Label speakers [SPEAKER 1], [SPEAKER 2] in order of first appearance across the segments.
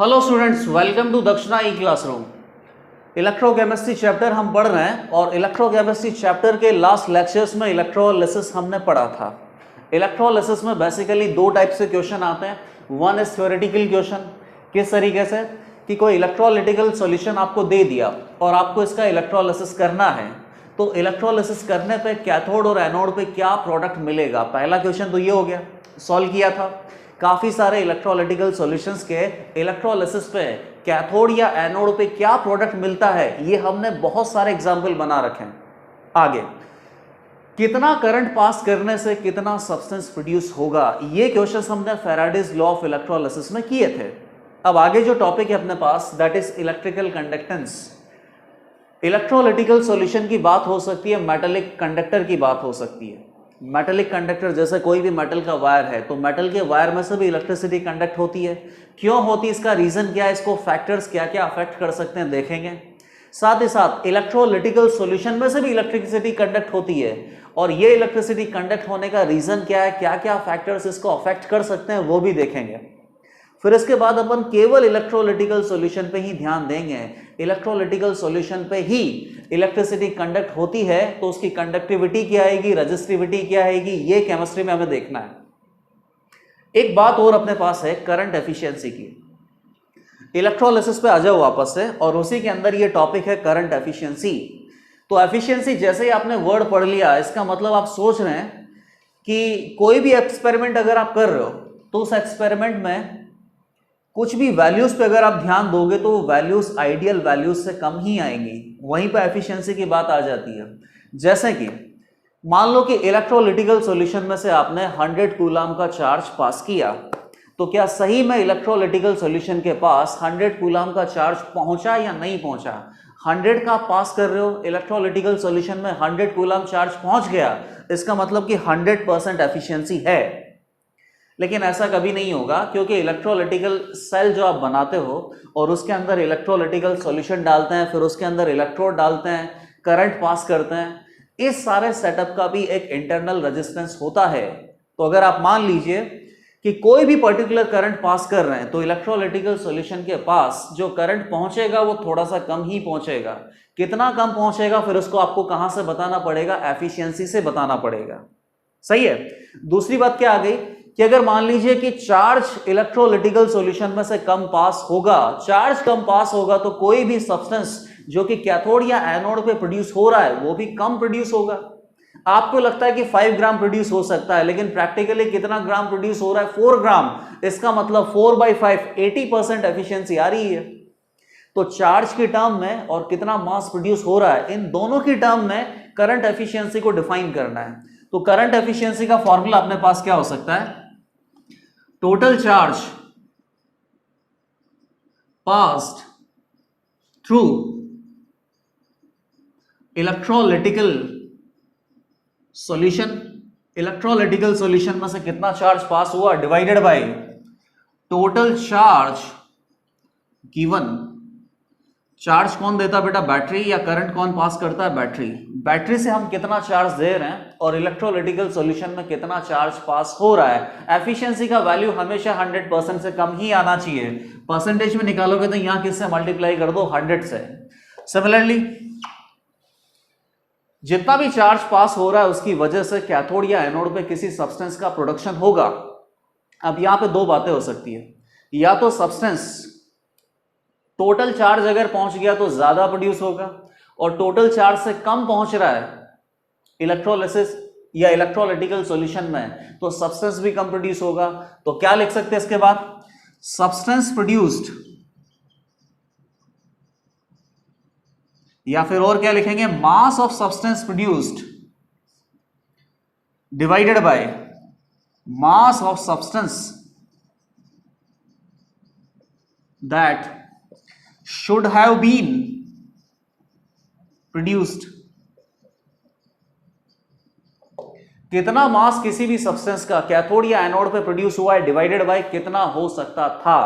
[SPEAKER 1] Hello students, welcome to दक्षिणा ई classroom. Electrochemistry chapter हम पढ़ रहे हैं और इलेक्ट्रोकेमिस्ट्री चैप्टर के लास्ट लेक्चर्स में इलेक्ट्रोलिसिस हमने पढ़ा था। इलेक्ट्रोलिसिस में बेसिकली दो टाइप से क्वेश्चन आते हैं। वन इज थ्योरेटिकल क्वेश्चन, किस तरीके से कि कोई इलेक्ट्रोलिटिकल सॉल्यूशन आपको दे दिया और आपको इसका इलेक्ट्रोलिसिस करना है, तो इलेक्ट्रोलिसिस करने पे कैथोड और एनोड पे क्या प्रोडक्ट मिलेगा। पहला क्वेश्चन तो ये हो गया, सॉल्व किया था। काफी सारे इलेक्ट्रोलिटिकल सॉल्यूशंस के इलेक्ट्रोलिसिस पे कैथोड या एनोड पे क्या प्रोडक्ट मिलता है, ये हमने बहुत सारे एग्जाम्पल बना रखे हैं। आगे कितना करंट पास करने से कितना सब्सटेंस प्रोड्यूस होगा, ये क्वेश्चंस हमने फैराडेज लॉ ऑफ इलेक्ट्रोलिसिस में किए थे। अब आगे जो टॉपिक है अपने पास, that is electrical conductance. Electrolytical solution की बात हो सकती है, मेटेलिक कंडक्टर की बात हो सकती है। मेटेलिक कंडक्टर जैसे कोई भी मेटल का वायर है, तो मेटल के वायर में से भी इलेक्ट्रिसिटी कंडक्ट होती है। क्यों होती है, इसका रीजन क्या है, इसको फैक्टर्स क्या क्या अफेक्ट कर सकते हैं देखेंगे। साथ ही साथ इलेक्ट्रोलिटिकल सॉल्यूशन में से भी इलेक्ट्रिसिटी कंडक्ट होती है, और ये इलेक्ट्रिसिटी कंडक्ट होने का रीजन क्या है, क्या क्या फैक्टर्स इसको अफेक्ट कर सकते हैं, वो भी देखेंगे। फिर इसके बाद अपन केवल इलेक्ट्रोलिटिकल सॉल्यूशन पे ही ध्यान देंगे। इलेक्ट्रोलिटिकल सॉल्यूशन पे ही इलेक्ट्रिसिटी कंडक्ट होती है, तो उसकी कंडक्टिविटी क्या आएगी, रेजिस्टिविटी क्या आएगी, ये केमिस्ट्री में हमें देखना है। एक बात और अपने पास है करंट एफिशिएंसी की। इलेक्ट्रोलिसिस पे आ जाओ वापस से, और उसी के अंदर ये टॉपिक है करंट एफिशिएंसी। तो एफिशिएंसी जैसे ही आपने वर्ड पढ़ लिया, इसका मतलब आप सोच रहे हैं कि कोई भी एक्सपेरिमेंट अगर आप कर रहे हो, तो उस एक्सपेरिमेंट में कुछ भी वैल्यूज पे अगर आप ध्यान दोगे तो वो वैल्यूज आइडियल वैल्यूज से कम ही आएंगी। वहीं पे एफिशिएंसी की बात आ जाती है। जैसे कि मान लो कि इलेक्ट्रोलिटिकल सॉल्यूशन में से आपने 100 कूलम का चार्ज पास किया, तो क्या सही में इलेक्ट्रोलिटिकल सॉल्यूशन के पास 100 कूलम का चार्ज पहुंचा या नहीं पहुंचा। 100 का पास कर रहे हो, इलेक्ट्रोलिटिकल सॉल्यूशन में 100 कूलम चार्ज पहुंच गया, इसका मतलब कि 100% एफिशिएंसी है। लेकिन ऐसा कभी नहीं होगा, क्योंकि इलेक्ट्रोलिटिकल सेल जो आप बनाते हो और उसके अंदर इलेक्ट्रोलिटिकल सॉल्यूशन डालते हैं, फिर उसके अंदर इलेक्ट्रोड डालते हैं, करंट पास करते हैं, इस सारे सेटअप का भी एक इंटरनल रेजिस्टेंस होता है। तो अगर आप मान लीजिए कि कोई भी पर्टिकुलर करंट पास कर रहे हैं, तो इलेक्ट्रोलिटिकल सॉल्यूशन के पास जो करंट पहुंचेगा वो थोड़ा सा कम ही पहुंचेगा। कितना कम पहुंचेगा, फिर उसको आपको कहां से बताना पड़ेगा, एफिशिएंसी से बताना पड़ेगा। सही है। दूसरी बात क्या आ गई कि अगर मान लीजिए कि चार्ज इलेक्ट्रोलिटिकल सॉल्यूशन में से कम पास होगा, चार्ज कम पास होगा, तो कोई भी सब्सटेंस जो कि कैथोड या एनोड पे प्रोड्यूस हो रहा है वो भी कम प्रोड्यूस होगा। आपको लगता है कि 5 ग्राम प्रोड्यूस हो सकता है, लेकिन प्रैक्टिकली कितना ग्राम प्रोड्यूस हो रहा है, 4 ग्राम। इसका मतलब 4/5 80% एफिशिएंसी आ रही है। तो चार्ज की टर्म में और कितना मास प्रोड्यूस हो रहा है, इन दोनों की टर्म में करंट एफिशिएंसी को डिफाइन करना है। तो करंट एफिशिएंसी का फॉर्मूला अपने पास क्या हो सकता है, total charge passed through electrolytical solution. Electrolytical solution में से कितना चार्ज पास हुआ divided by total charge given. Charge कौन देता बेटा, बैटरी, या करंट कौन पास करता है, बैटरी। बैटरी से हम कितना चार्ज दे रहे हैं और इलेक्ट्रोलिटिकल सॉल्यूशन में कितना चार्ज पास हो रहा है। एफिशिएंसी का वैल्यू हमेशा 100% से कम ही आना चाहिए। परसेंटेज में निकालोगे तो यहां किससे मल्टीप्लाई कर दो, 100 से। सिमिलरली जितना भी चार्ज पास हो रहा है उसकी वजह से कैथोड या एनोड पे किसी सब्सटेंस का प्रोडक्शन होगा। अब यहां पे दो बातें हो सकती है, या तो सब्सटेंस टोटल चार्ज अगर पहुंच गया तो ज्यादा प्रोड्यूस होगा, और टोटल चार्ज से कम पहुंच रहा है इलेक्ट्रोलिसिस या इलेक्ट्रोलिटिकल सॉल्यूशन में, तो सब्सटेंस भी कम प्रोड्यूस होगा। तो क्या लिख सकते हैं इसके बाद, सब्सटेंस प्रोड्यूस्ड, या फिर और क्या लिखेंगे, mass of substance produced divided by mass of substance that should have been produced। कितना मास किसी भी सब्सटेंस का कैथोड या एनोड पे प्रोड्यूस हुआ है डिवाइडेड बाय कितना हो सकता था।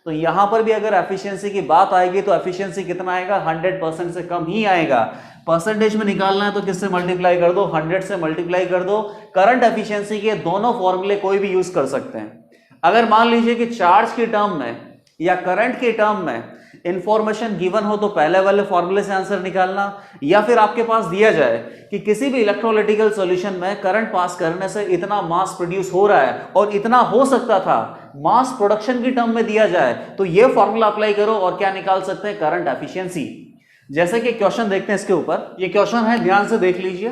[SPEAKER 1] तो यहां पर भी अगर एफिशिएंसी की बात आएगी तो एफिशिएंसी कितना आएगा, 100% से कम ही आएगा। परसेंटेज में निकालना है तो किससे मल्टीप्लाई कर दो, 100 से मल्टीप्लाई कर दो। करंट एफिशिएंसी के दोनों फॉर्मूले कोई भी यूज कर सकते हैं। अगर मान लीजिए कि चार्ज की टर्म में या करंट के टर्म में इंफॉर्मेशन गिवन हो तो पहले वाले फॉर्मूले से आंसर निकालना, या फिर आपके पास दिया जाए कि किसी भी इलेक्ट्रोलिटिकल सॉल्यूशन में करंट पास करने से इतना मास प्रोड्यूस हो रहा है और इतना हो सकता था, मास प्रोडक्शन की टर्म में दिया जाए, तो ये फॉर्मूला अप्लाई करो और क्या निकाल सकते हैं, करंट एफिशिएंसी। जैसे कि क्वेश्चन देखते हैं इसके ऊपर, ये क्वेश्चन है, ध्यान से देख लीजिए।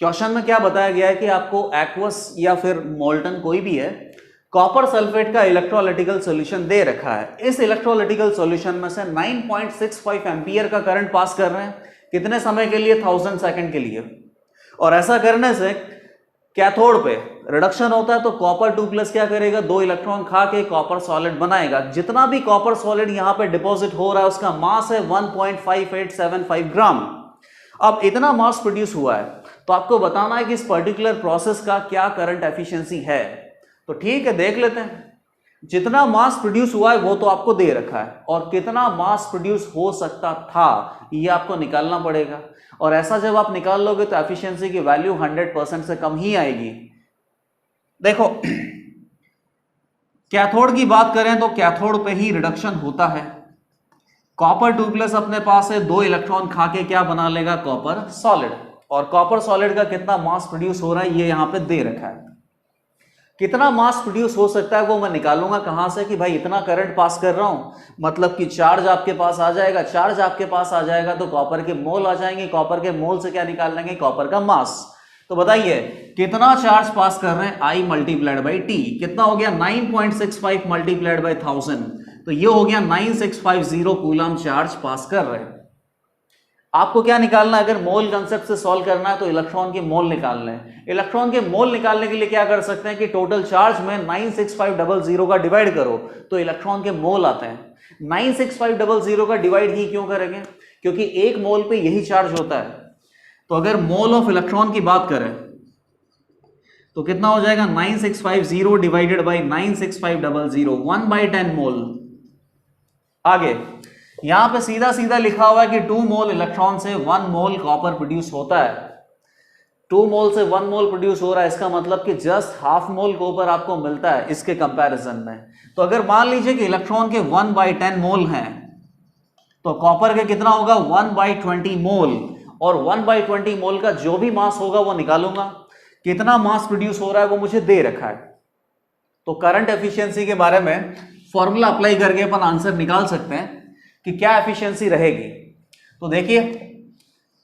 [SPEAKER 1] क्वेश्चन में क्या बताया गया है कि आपको एक्वस या फिर मोल्टन कोई भी है, कॉपर सल्फेट का इलेक्ट्रोलिटिकल सॉल्यूशन दे रखा है। इस इलेक्ट्रोलिटिकल सॉल्यूशन में से 9.65 एम्पियर का करंट पास कर रहे हैं, कितने समय के लिए, 1000 सेकंड के लिए। और ऐसा करने से कैथोड पे रिडक्शन होता है, तो कॉपर 2+ क्या करेगा, 2 इलेक्ट्रॉन खा के कॉपर सॉलिड बनाएगा। जितना भी कॉपर सॉलिड यहां पे डिपॉजिट हो रहा है उसका मास है 1.5875 ग्राम। अब इतना मास प्रोड्यूस हुआ है, तो आपको बताना है कि इस पर्टिकुलर प्रोसेस का क्या करंट एफिशिएंसी है। तो ठीक है, देख लेते हैं। जितना मास प्रोड्यूस हुआ है वो तो आपको दे रखा है, और कितना मास प्रोड्यूस हो सकता था ये आपको निकालना पड़ेगा। और ऐसा जब आप निकाल लोगे तो एफिशिएंसी की वैल्यू 100% से कम ही आएगी। देखो, कैथोड की बात करें तो कैथोड पे ही रिडक्शन होता है। कॉपर 2+ अपने पास है, 2 इलेक्ट्रॉन खा के क्या बना लेगा, कॉपर सॉलिड। और कॉपर सॉलिड का कितना मास प्रोड्यूस हो रहा है ये यहां पे दे रखा है। कितना मास प्रोड्यूस हो सकता है वो मैं निकालूंगा कहां से, कि भाई इतना करंट पास कर रहा हूं, मतलब कि चार्ज आपके पास आ जाएगा। चार्ज आपके पास आ जाएगा तो कॉपर के मोल आ जाएंगे। कॉपर के मोल से क्या निकाल लेंगे, कॉपर का मास। तो बताइए कितना चार्ज पास कर रहे हैं, I मल्टीप्लाइड बाई टी। कितना हो गया, 9.65 मल्टीप्लाइड बाई 1000, तो ये हो गया 9650 कूलम चार्ज पास कर रहे हैं। आपको क्या निकालना है, अगर मोल कंसेप्ट से सॉल्व करना है तो इलेक्ट्रॉन के मोल निकालने हैं। इलेक्ट्रॉन के मोल निकालने के लिए क्या कर सकते हैं कि टोटल चार्ज में 96500 का डिवाइड करो तो इलेक्ट्रॉन के मोल आते हैं। 96500 का डिवाइड ही क्यों करेंगे, क्योंकि एक मोल पे यही चार्ज होता है। तो अगर मोल ऑफ इलेक्ट्रॉन की बात करें तो कितना हो जाएगा, 9650 डिवाइडेड बाई 96500, 1/10 मोल। आगे यहां पे सीधा सीधा लिखा हुआ है कि 2 मोल इलेक्ट्रॉन से 1 मोल कॉपर प्रोड्यूस होता है। 2 मोल से 1 मोल प्रोड्यूस हो रहा है, इसका मतलब कि जस्ट हाफ मोल कॉपर आपको मिलता है इसके कंपैरिजन में। तो अगर मान लीजिए कि इलेक्ट्रॉन के 1/10 मोल हैं तो कॉपर के कितना होगा, 1/20 मोल। और 1/20 मोल का जो भी मास होगा वो निकालूंगा। कितना मास प्रोड्यूस हो रहा है वो मुझे दे रखा है। तो करंट एफिशिएंसी के बारे में फॉर्मूला अप्लाई करके अपन आंसर निकाल सकते हैं कि क्या एफिशिएंसी रहेगी। तो देखिए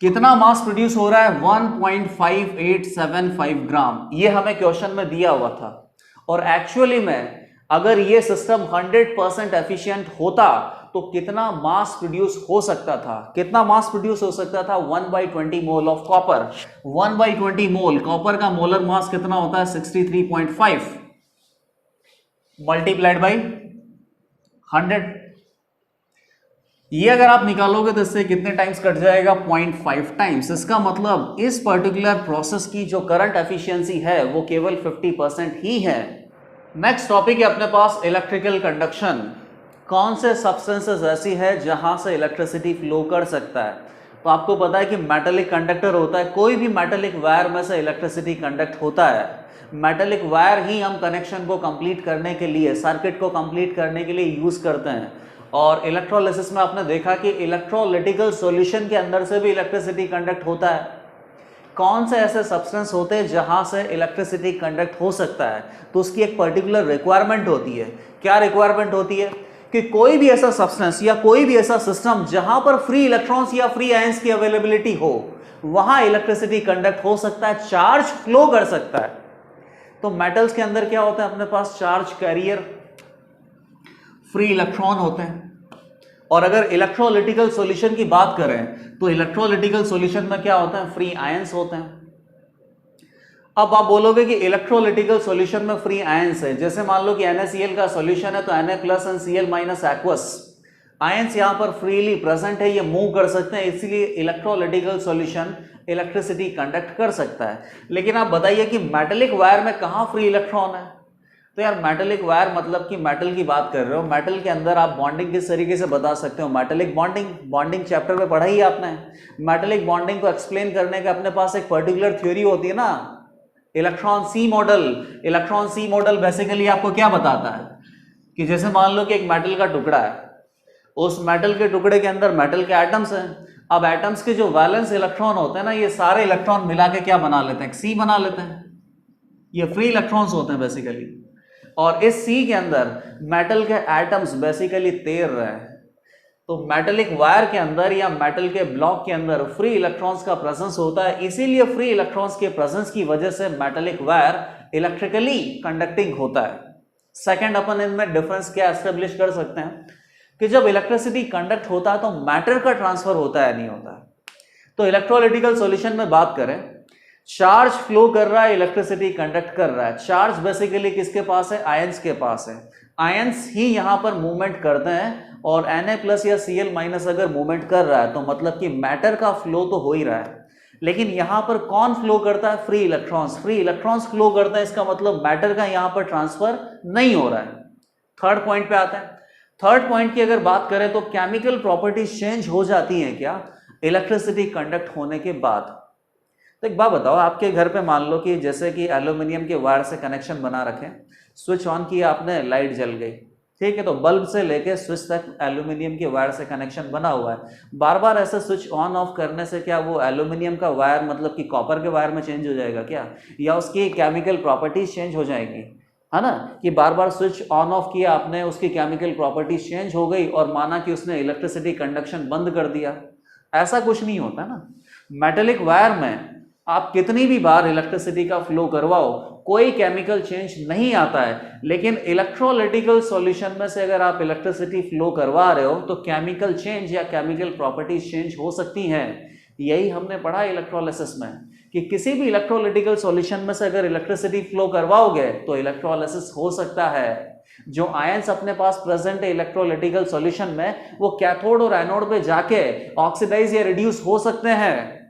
[SPEAKER 1] कितना मास प्रोड्यूस हो रहा है, 1.5875 ग्राम। ये हमें क्वेश्चन में दिया हुआ था। और एक्चुअली में अगर ये सिस्टम 100% एफिशिएंट होता तो कितना मास प्रोड्यूस हो सकता था, कितना मास प्रोड्यूस हो सकता था, 1/20 mole of copper. 1/20 mole copper का मोलर मास कितना होता है, 63.5 मल्टीप्लाइड बाई 100। ये अगर आप निकालोगे तो इससे कितने टाइम्स कट जाएगा, 0.5 टाइम्स। इसका मतलब इस पर्टिकुलर प्रोसेस की जो करंट एफिशिएंसी है वो केवल 50% ही है। नेक्स्ट टॉपिक है अपने पास इलेक्ट्रिकल कंडक्शन। कौन से सब्सटेंसेस ऐसी है जहां से इलेक्ट्रिसिटी फ्लो कर सकता है। तो आपको पता है कि मेटेलिक कंडक्टर होता है, कोई भी मेटेलिक वायर में से इलेक्ट्रिसिटी कंडक्ट होता है। मेटेलिक वायर ही हम कनेक्शन को कंप्लीट करने के लिए, सर्किट को कंप्लीट करने के लिए यूज करते हैं। और इलेक्ट्रोलिसिस में आपने देखा कि इलेक्ट्रोलिटिकल सॉल्यूशन के अंदर से भी इलेक्ट्रिसिटी कंडक्ट होता है। कौन से ऐसे सब्सटेंस होते हैं जहां से इलेक्ट्रिसिटी कंडक्ट हो सकता है, तो उसकी एक पर्टिकुलर रिक्वायरमेंट होती है। क्या रिक्वायरमेंट होती है कि कोई भी ऐसा सब्सटेंस या कोई भी ऐसा सिस्टम जहां पर फ्री इलेक्ट्रॉन्स या फ्री आयंस की अवेलेबिलिटी हो, वहां इलेक्ट्रिसिटी कंडक्ट हो सकता है, चार्ज फ्लो कर सकता है। तो मेटल्स के अंदर क्या होता है, अपने पास चार्ज कैरियर, फ्री इलेक्ट्रॉन होते हैं। और अगर इलेक्ट्रोलिटिकल सॉल्यूशन की बात करें तो इलेक्ट्रोलिटिकल सॉल्यूशन में क्या होता है, फ्री आयंस होते हैं। अब आप बोलोगे कि इलेक्ट्रोलिटिकल सॉल्यूशन में फ्री आयंस है, जैसे मान लो कि NaCl का सॉल्यूशन है तो Na+ and Cl- aqueous ions यहां पर फ्रीली प्रेजेंट है, ये मूव कर सकते हैं, इसलिए इलेक्ट्रोलिटिकल सॉल्यूशन इलेक्ट्रिसिटी कंडक्ट कर सकता है। लेकिन आप बताइए कि मेटेलिक वायर में कहां फ्री इलेक्ट्रॉन है। तो यार मेटेलिक वायर मतलब कि मेटल की बात कर रहे हो, मेटल के अंदर आप बॉन्डिंग किस तरीके से बता सकते हो, मेटेलिक बॉन्डिंग चैप्टर में पढ़ा ही आपने। मेटेलिक बॉन्डिंग को एक्सप्लेन करने का अपने पास एक पर्टिकुलर थ्योरी होती है ना, इलेक्ट्रॉन सी मॉडल। इलेक्ट्रॉन सी मॉडल बेसिकली आपको क्या बताता है कि जैसे मान लो कि एक मेटल का टुकड़ा है, उस मेटल के टुकड़े के अंदर मेटल के एटम्स हैं। अब एटम्स के जो वैलेंस इलेक्ट्रॉन होते हैं ना, ये सारे इलेक्ट्रॉन मिला के क्या बना लेते हैं, सी बना लेते हैं। ये फ्री इलेक्ट्रॉन्स होते हैं बेसिकली। और इस सी के अंदर मेटल के एटम्स बेसिकली तैर रहे हैं। तो मेटलिक वायर के अंदर या मेटल के ब्लॉक के अंदर फ्री इलेक्ट्रॉन्स का प्रेजेंस होता है। इसीलिए फ्री इलेक्ट्रॉन्स के प्रेजेंस की वजह से मेटलिक वायर इलेक्ट्रिकली कंडक्टिंग होता है। सेकंड, अपन इनमें डिफरेंस क्या एस्टेब्लिश कर सकते हैं कि जब इलेक्ट्रिसिटी कंडक्ट होता है तो मैटर का ट्रांसफर होता है, नहीं होता है। तो इलेक्ट्रोलिटिकल सॉल्यूशन में बात करें, चार्ज फ्लो कर रहा है, इलेक्ट्रिसिटी कंडक्ट कर रहा है। चार्ज बेसिकली किसके पास है, आयंस के पास है। आयंस ही यहां पर मूवमेंट करते हैं और Na+ या Cl- अगर मूवमेंट कर रहा है तो मतलब कि मैटर का फ्लो तो हो ही रहा है। लेकिन यहां पर कौन फ्लो करता है, free electrons. Free electrons flow करते हैं, इसका मतलब मैटर का यहां पर ट्रांसफर नहीं हो रहा है। थर्ड पॉइंट पे आते हैं। थर्ड पॉइंट की अगर बात करें तो केमिकल प्रॉपर्टीज चेंज हो जाती हैं क्या इलेक्ट्रिसिटी कंडक्ट होने के बाद। तो एक बात बताओ, आपके घर पे मान लो कि जैसे कि एल्यूमिनियम के वायर से कनेक्शन बना रखे, स्विच ऑन किया आपने, लाइट जल गई, ठीक है। तो बल्ब से लेके स्विच तक एल्यूमिनियम के वायर से कनेक्शन बना हुआ है। बार बार ऐसे स्विच ऑन ऑफ करने से क्या वो एल्यूमिनियम का वायर मतलब कि कॉपर के वायर में चेंज हो जाएगा क्या, या उसकी केमिकल प्रॉपर्टीज चेंज हो जाएगी, है ना। कि बार बार स्विच ऑन ऑफ किया आपने, उसकी केमिकल प्रॉपर्टीज चेंज हो गई और माना कि उसने इलेक्ट्रिसिटी कंडक्शन बंद कर दिया। ऐसा कुछ नहीं होता ना। मेटेलिक वायर में आप कितनी भी बार इलेक्ट्रिसिटी का फ्लो करवाओ, कोई केमिकल चेंज नहीं आता है। लेकिन इलेक्ट्रोलिटिकल सॉल्यूशन में से अगर आप इलेक्ट्रिसिटी फ्लो करवा रहे हो तो केमिकल चेंज या केमिकल प्रॉपर्टीज चेंज हो सकती हैं। यही हमने पढ़ा इलेक्ट्रोलिसिस में कि किसी भी इलेक्ट्रोलिटिकल सॉल्यूशन में से अगर इलेक्ट्रिसिटी फ्लो करवाओगे तो इलेक्ट्रोलिसिस हो सकता है। जो आयंस अपने पास प्रेजेंट है इलेक्ट्रोलिटिकल सॉल्यूशन में, वो कैथोड और एनोड पे जाके ऑक्सीडाइज या रिड्यूस हो सकते हैं।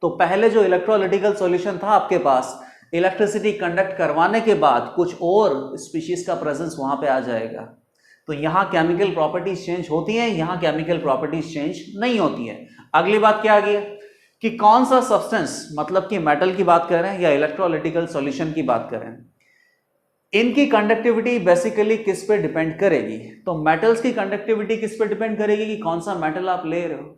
[SPEAKER 1] तो पहले जो इलेक्ट्रोलिटिकल सॉल्यूशन था आपके पास, इलेक्ट्रिसिटी कंडक्ट करवाने के बाद कुछ और स्पीशीज का प्रेजेंस वहां पे आ जाएगा। तो यहां केमिकल प्रॉपर्टीज चेंज होती हैं, यहां केमिकल प्रॉपर्टीज चेंज नहीं होती है। अगली बात क्या आ गई कि कौन सा सब्सटेंस, मतलब कि मेटल की बात करें या इलेक्ट्रोलिटिकल सॉल्यूशन की बात करें, इनकी कंडक्टिविटी बेसिकली किस पे डिपेंड करेगी। तो मेटल्स की कंडक्टिविटी किस पे डिपेंड करेगी कि कौन सा मेटल आप ले रहे हो।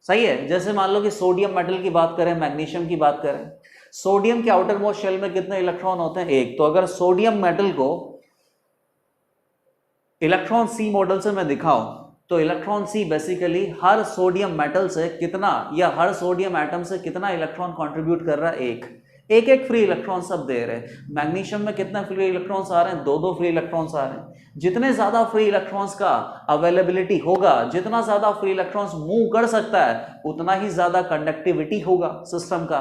[SPEAKER 1] सही है। जैसे मान लो कि सोडियम मेटल की बात करें, मैग्नीशियम की बात करें, सोडियम के आउटर मोस्ट शेल में कितने इलेक्ट्रॉन होते हैं, एक। तो अगर सोडियम मेटल को इलेक्ट्रॉन सी मॉडल से मैं दिखाऊं तो इलेक्ट्रॉन सी बेसिकली हर सोडियम मेटल से कितना या हर सोडियम एटम से कितना इलेक्ट्रॉन कंट्रीब्यूट कर रहा है, एक एक फ्री इलेक्ट्रॉन सब दे रहे हैं। मैग्नीशियम में कितने फ्री इलेक्ट्रॉन्स आ रहे हैं, दो फ्री इलेक्ट्रॉन्स आ रहे हैं। जितने ज्यादा फ्री इलेक्ट्रॉन्स का अवेलेबिलिटी होगा, जितना ज्यादा फ्री इलेक्ट्रॉन्स मूव कर सकता है, उतना ही ज्यादा कंडक्टिविटी होगा सिस्टम का।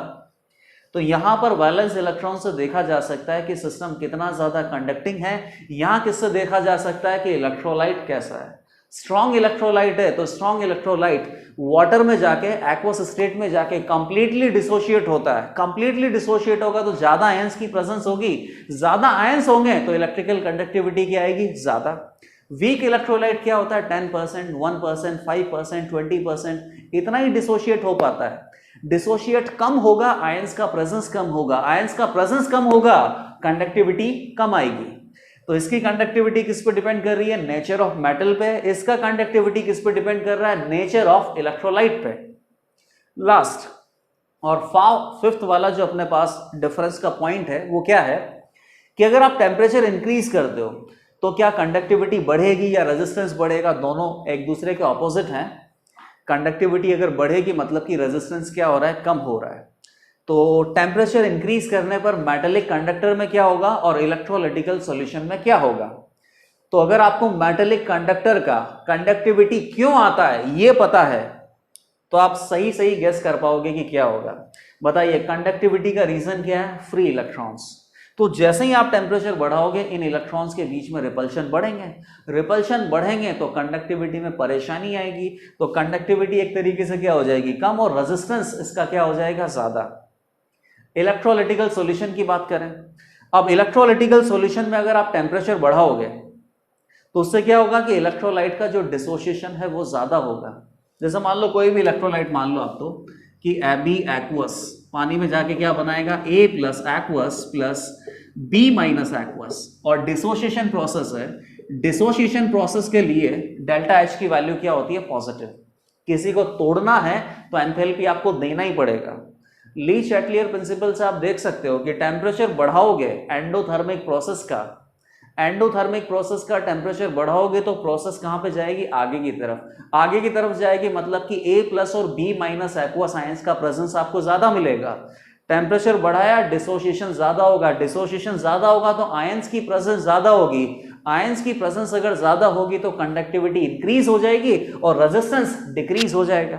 [SPEAKER 1] तो यहां पर वैलेंस इलेक्ट्रॉन से देखा जा सकता है कि सिस्टम कितना ज्यादा कंडक्टिंग है। यहां किससे देखा जा सकता है कि इलेक्ट्रोलाइट कैसा है। स्ट्रॉन्ग इलेक्ट्रोलाइट है तो स्ट्रॉन्ग इलेक्ट्रोलाइट वाटर में जाके एक्वस स्टेट में जाके कंप्लीटली डिसोशिएट होता है। कंप्लीटली डिसोशिएट होगा तो ज्यादा आयंस की प्रेजेंस होगी, ज्यादा आयंस होंगे तो इलेक्ट्रिकल कंडक्टिविटी क्या आएगी, ज्यादा। वीक इलेक्ट्रोलाइट क्या होता है, 10%, 1%, 5%, 20%, इतना ही डिसोशिएट हो पाता है। डिसोशिएट कम होगा, आयंस का प्रेजेंस कम होगा। आयंस का प्रेजेंस कम होगा, कंडक्टिविटी कम आएगी। तो इसकी कंडक्टिविटी किस पे डिपेंड कर रही है, नेचर ऑफ मेटल पे। इसका कंडक्टिविटी किस पे डिपेंड कर रहा है, नेचर ऑफ इलेक्ट्रोलाइट पे। लास्ट और फिफ्थ वाला जो अपने पास डिफरेंस का पॉइंट है वो क्या है कि अगर आप टेम्परेचर इंक्रीज करते हो तो क्या कंडक्टिविटी बढ़ेगी या रेजिस्टेंस बढ़ेगा, दोनों एक दूसरे के ऑपोजिट हैं। कंडक्टिविटी अगर बढ़ेगी मतलब कि रेजिस्टेंस क्या हो रहा है, कम हो रहा है। तो टेम्परेचर इंक्रीज करने पर मेटेलिक कंडक्टर में क्या होगा और इलेक्ट्रोलिटिकल सॉल्यूशन में क्या होगा। तो अगर आपको मेटेलिक कंडक्टर का कंडक्टिविटी क्यों आता है ये पता है तो आप सही सही गेस कर पाओगे कि क्या होगा। बताइए, कंडक्टिविटी का रीजन क्या है, फ्री इलेक्ट्रॉन्स। तो जैसे ही आप टेम्परेचर बढ़ाओगे इन इलेक्ट्रॉन्स के बीच में रिपल्शन बढ़ेंगे। रिपल्शन बढ़ेंगे तो कंडक्टिविटी में परेशानी आएगी। तो कंडक्टिविटी एक तरीके से क्या हो जाएगी, कम, और रेजिस्टेंस इसका क्या हो जाएगा, ज्यादा। इलेक्ट्रोलिटिकल सॉल्यूशन की बात करें, अब इलेक्ट्रोलिटिकल सॉल्यूशन में अगर आप टेम्परेचर बढ़ाओगे तो उससे क्या होगा कि इलेक्ट्रोलाइट का जो डिसोसिएशन है वो ज्यादा होगा। जैसे मान लो कोई भी इलेक्ट्रोलाइट मान लो आप, तो कि Ab एक्वस पानी में जाके क्या बनाएगा, A+ aqueous plus B- aqueous, और डिसोसिएशन प्रोसेस है डिसोसिएशन प्रोसेस के लिए डेल्टा एच की वैल्यू क्या होती है? पॉजिटिव। किसी को तोड़ना है तो एंथैल्पी आपको देना ही पड़ेगा। ली चैटलियर प्रिंसिपल से आप देख सकते हो कि टेम्परेचर बढ़ाओगे एंडोथर्मिक प्रोसेस का टेम्परेचर बढ़ाओगे तो प्रोसेस कहां पे जाएगी? आगे की तरफ जाएगी, मतलब कि A प्लस और B माइनस एक्वस आयंस का प्रेजेंस आपको ज्यादा मिलेगा। टेम्परेचर बढ़ाया, डिसोसिएशन ज्यादा होगा तो आयंस की प्रेजेंस ज्यादा होगी। आयंस की प्रेजेंस अगर ज्यादा होगी तो कंडक्टिविटी इंक्रीज हो जाएगी और रेजिस्टेंस डिक्रीज हो जाएगा।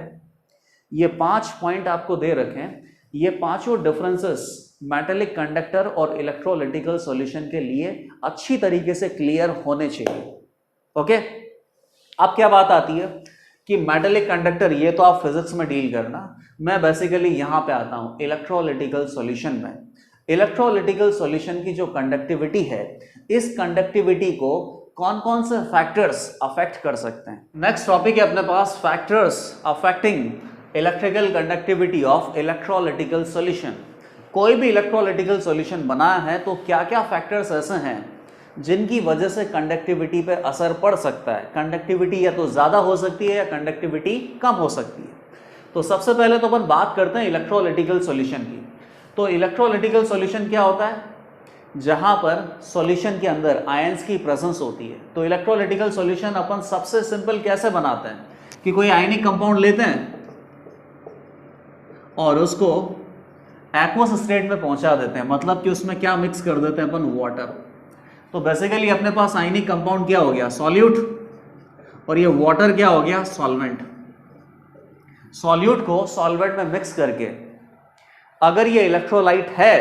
[SPEAKER 1] ये 5 पॉइंट आपको दे रखे हैं। ये पांचों डिफरेंसेस मेटेलिक कंडक्टर और इलेक्ट्रोलिटिकल सॉल्यूशन के लिए अच्छी तरीके से क्लियर होने चाहिए। ओके, अब क्या बात आती है कि मेटेलिक कंडक्टर, ये तो आप फिजिक्स में डील करना, मैं बेसिकली यहां पे आता हूं इलेक्ट्रोलिटिकल सॉल्यूशन में। इलेक्ट्रोलिटिकल सॉल्यूशन की जो कंडक्टिविटी है, इस कंडक्टिविटी को कौन कौन से फैक्टर्स अफेक्ट कर सकते हैं? नेक्स्ट टॉपिक है अपने पास factors affecting electrical conductivity of electrolytical solution. कोई भी इलेक्ट्रोलिटिकल सॉल्यूशन बनाया है तो क्या क्या फैक्टर्स ऐसे हैं जिनकी वजह से कंडक्टिविटी पे असर पड़ सकता है? कंडक्टिविटी या तो ज्यादा हो सकती है या कंडक्टिविटी कम हो सकती है। तो सबसे पहले तो अपन बात करते हैं इलेक्ट्रोलिटिकल सॉल्यूशन की। तो इलेक्ट्रोलिटिकल सॉल्यूशन क्या होता है? जहां पर सॉल्यूशन के अंदर आयंस की प्रेजेंस होती है। तो इलेक्ट्रोलिटिकल सॉल्यूशन अपन सबसे सिंपल कैसे बनाते हैं कि कोई आयनिक कंपाउंड लेते हैं और उसको एक्वस स्टेट में पहुंचा देते हैं, मतलब कि उसमें क्या मिक्स कर देते हैं अपन? वाटर। तो बेसिकली अपने पास आयनिक कंपाउंड क्या हो गया? सॉल्यूट, और ये वाटर क्या हो गया? सॉल्वेंट। सॉल्यूट को सॉल्वेंट में मिक्स करके अगर ये इलेक्ट्रोलाइट है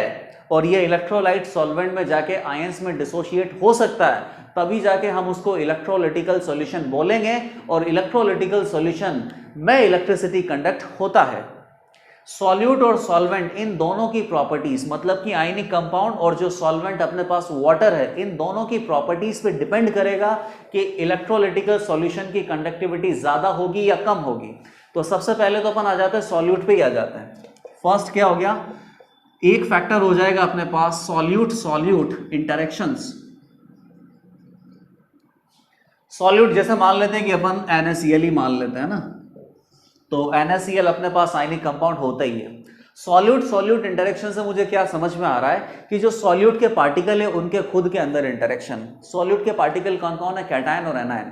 [SPEAKER 1] और ये इलेक्ट्रोलाइट सॉल्वेंट में जाके आयंस में डिसोशिएट हो सकता है, तभी जाके हम उसको इलेक्ट्रोलिटिकल सॉल्यूशन बोलेंगे और इलेक्ट्रोलिटिकल सॉल्यूशन में इलेक्ट्रिसिटी कंडक्ट होता है। सॉल्यूट और सॉल्वेंट, इन दोनों की प्रॉपर्टीज, मतलब कि आयनिक कंपाउंड और जो सॉल्वेंट अपने पास वाटर है, इन दोनों की प्रॉपर्टीज पे डिपेंड करेगा कि इलेक्ट्रोलिटिकल सॉल्यूशन की कंडक्टिविटी ज्यादा होगी या कम होगी। तो सबसे पहले तो अपन आ जाते हैं सॉल्यूट पे ही आ जाते हैं। फर्स्ट क्या हो गया? एक फैक्टर हो जाएगा अपने पास सॉल्यूट सॉल्यूट इंटरेक्शंस। सॉल्यूट जैसे मान लेते हैं कि अपन NaCl ही मान लेते हैं ना, तो NaCl अपने पास आयनिक कंपाउंड होता ही है। सॉल्यूट सॉल्यूट इंटरेक्शन से मुझे क्या समझ में आ रहा है कि जो सॉल्यूट के पार्टिकल है उनके खुद के अंदर इंटरेक्शन। सॉल्यूट के पार्टिकल कौन कौन है? कैटायन और एनायन।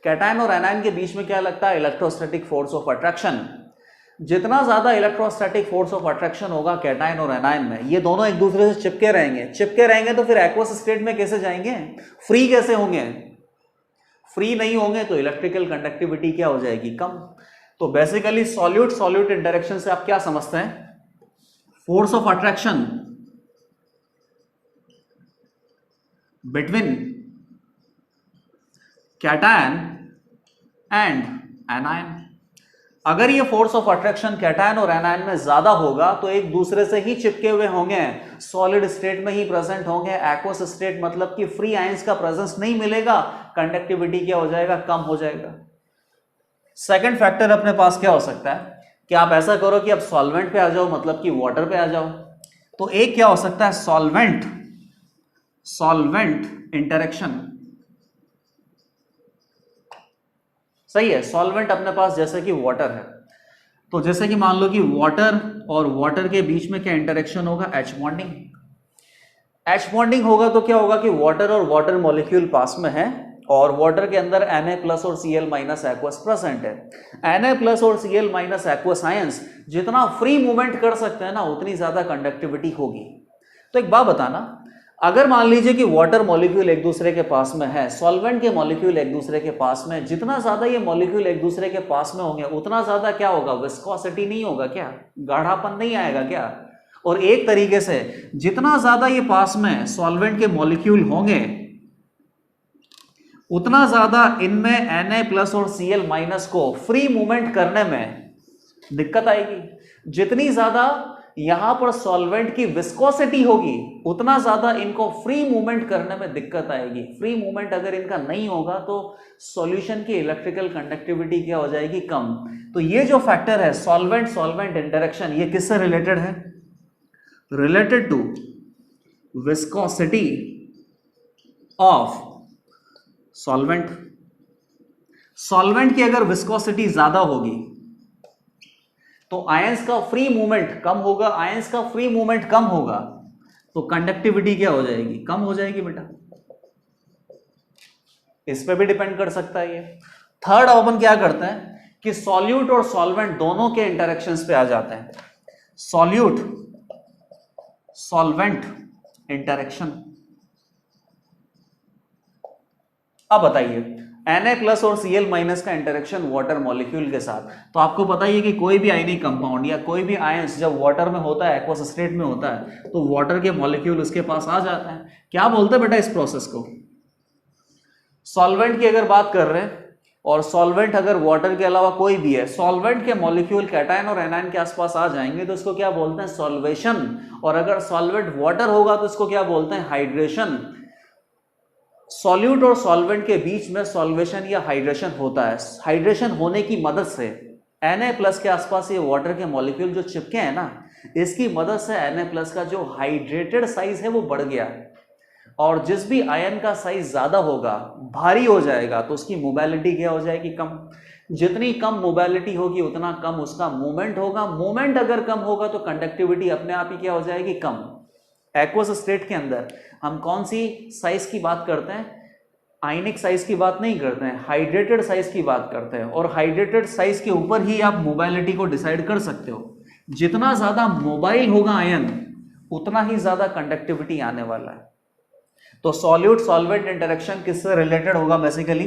[SPEAKER 1] कैटायन और एनायन के बीच में क्या लगता है? Electrostatic force of attraction. जितना ज्यादा इलेक्ट्रोस्टैटिक फोर्स ऑफ अट्रैक्शन होगा कैटायन और एनायन में, ये दोनों एक दूसरे से चिपके रहेंगे तो फिर एक्वस स्टेट में कैसे जाएंगे? फ्री कैसे होंगे? फ्री नहीं होंगे तो इलेक्ट्रिकल कंडक्टिविटी क्या हो जाएगी? कम। तो बेसिकली सॉल्यूट सॉल्यूट इंटरेक्शन से आप क्या समझते हैं? Force of attraction between cation and anion. अगर ये फोर्स ऑफ अट्रैक्शन कैटायन और एनायन में ज्यादा होगा तो एक दूसरे से ही चिपके हुए होंगे, सॉलिड स्टेट में ही प्रेजेंट होंगे। एक्वस स्टेट मतलब कि फ्री आयंस का प्रेजेंस नहीं मिलेगा, कंडक्टिविटी क्या हो जाएगा? कम हो जाएगा। सेकंड फैक्टर अपने पास क्या हो सकता है कि आप ऐसा करो कि अब सॉल्वेंट पे आ जाओ, मतलब कि वाटर पे आ जाओ। तो एक क्या हो सकता है? Solvent solvent interaction. सही है, सॉल्वेंट अपने पास जैसे कि वाटर है, तो जैसे कि मान लो कि वाटर और वाटर के बीच में क्या इंटरेक्शन होगा? H bonding. H बॉन्डिंग होगा तो क्या होगा कि वाटर और वाटर मॉलिक्यूल पास में है और वाटर के अंदर Na प्लस और Cl माइनस एक्वस प्रेजेंट है। Na प्लस और Cl माइनस एक्वस आयंस जितना फ्री मूवमेंट कर सकते हैं ना, उतनी ज्यादा कंडक्टिविटी होगी। तो एक बात बताना, अगर मान लीजिए कि वाटर मॉलिक्यूल एक दूसरे के पास में है, सॉल्वेंट के मॉलिक्यूल एक दूसरे के पास में, जितना ज्यादा ये मॉलिक्यूल एक दूसरे के पास में होंगे उतना ज्यादा क्या होगा? विस्कोसिटी नहीं होगा क्या? गाढ़ापन नहीं आएगा क्या? और एक तरीके से जितना ज्यादा ये पास में सॉल्वेंट के मॉलिक्यूल होंगे उतना ज्यादा इनमें Na प्लस और Cl माइनस को फ्री मूवमेंट करने में दिक्कत आएगी। जितनी ज्यादा यहां पर सॉल्वेंट की विस्कोसिटी होगी उतना ज्यादा इनको फ्री मूवमेंट करने में दिक्कत आएगी। फ्री मूवमेंट अगर इनका नहीं होगा तो सॉल्यूशन की इलेक्ट्रिकल कंडक्टिविटी क्या हो जाएगी? कम। तो ये जो फैक्टर है सॉल्वेंट सॉल्वेंट इंटरेक्शन, ये किससे रिलेटेड है? Related to viscosity of solvent, solvent की अगर विस्कोसिटी ज्यादा होगी तो आयंस का फ्री मूवमेंट कम होगा, आयंस का फ्री मूवमेंट कम होगा तो कंडक्टिविटी क्या हो जाएगी, कम हो जाएगी बेटा। इस पे भी डिपेंड कर सकता है ये। थर्ड अपन क्या करते हैं कि सॉल्यूट और सॉल्वेंट दोनों के इंटरेक्शंस पे आ जाते हैं। Solute solvent interaction. अब बताइए Na+ और Cl- का इंटरेक्शन वाटर मॉलिक्यूल के साथ, तो आपको पता ही है कि कोई भी आयनिक कंपाउंड या कोई भी आयंस जब वाटर में होता है, एक्वस स्टेट में होता है, तो वाटर के मॉलिक्यूल उसके पास आ जाते हैं। क्या बोलते हैं बेटा इस प्रोसेस को? सॉल्वेंट की अगर बात कर रहे हैं और सॉल्वेंट अगर वाटर के अलावा कोई भी है, सॉल्वेंट के मॉलिक्यूल कैटायन और एनायन के आसपास आ जाएंगे तो इसको क्या बोलते हैं, सॉल्वेशन। और अगर सॉल्वेंट वाटर होगा तो इसको क्या बोलते हैं, हाइड्रेशन। सॉल्यूट और सॉल्वेंट के बीच में सॉल्वेशन या हाइड्रेशन होता है। हाइड्रेशन होने की मदद से Na+ के आसपास ये वाटर के मॉलिक्यूल जो चिपके हैं ना, इसकी मदद से Na+ का जो हाइड्रेटेड साइज है वो बढ़ गया। और जिस भी आयन का साइज ज्यादा होगा, भारी हो जाएगा, तो उसकी मोबिलिटी क्या हो जाएगी, कम। जितनी कम मोबिलिटी होगी उतना कम उसका मूवमेंट होगा। मूवमेंट अगर कम होगा तो कंडक्टिविटी अपने आप ही क्या हो जाएगी, कम। एक्वस स्टेट के अंदर हम कौन सी साइज की बात करते हैं, आयनिक साइज की बात नहीं करते हैं, हाइड्रेटेड साइज की बात करते हैं। और हाइड्रेटेड साइज के ऊपर ही आप मोबाइलिटी को डिसाइड कर सकते हो। जितना ज्यादा मोबाइल होगा आयन उतना ही ज्यादा कंडक्टिविटी आने वाला है। तो सॉल्यूट सॉल्वेंट इंटरेक्शन किससे रिलेटेड होगा, बेसिकली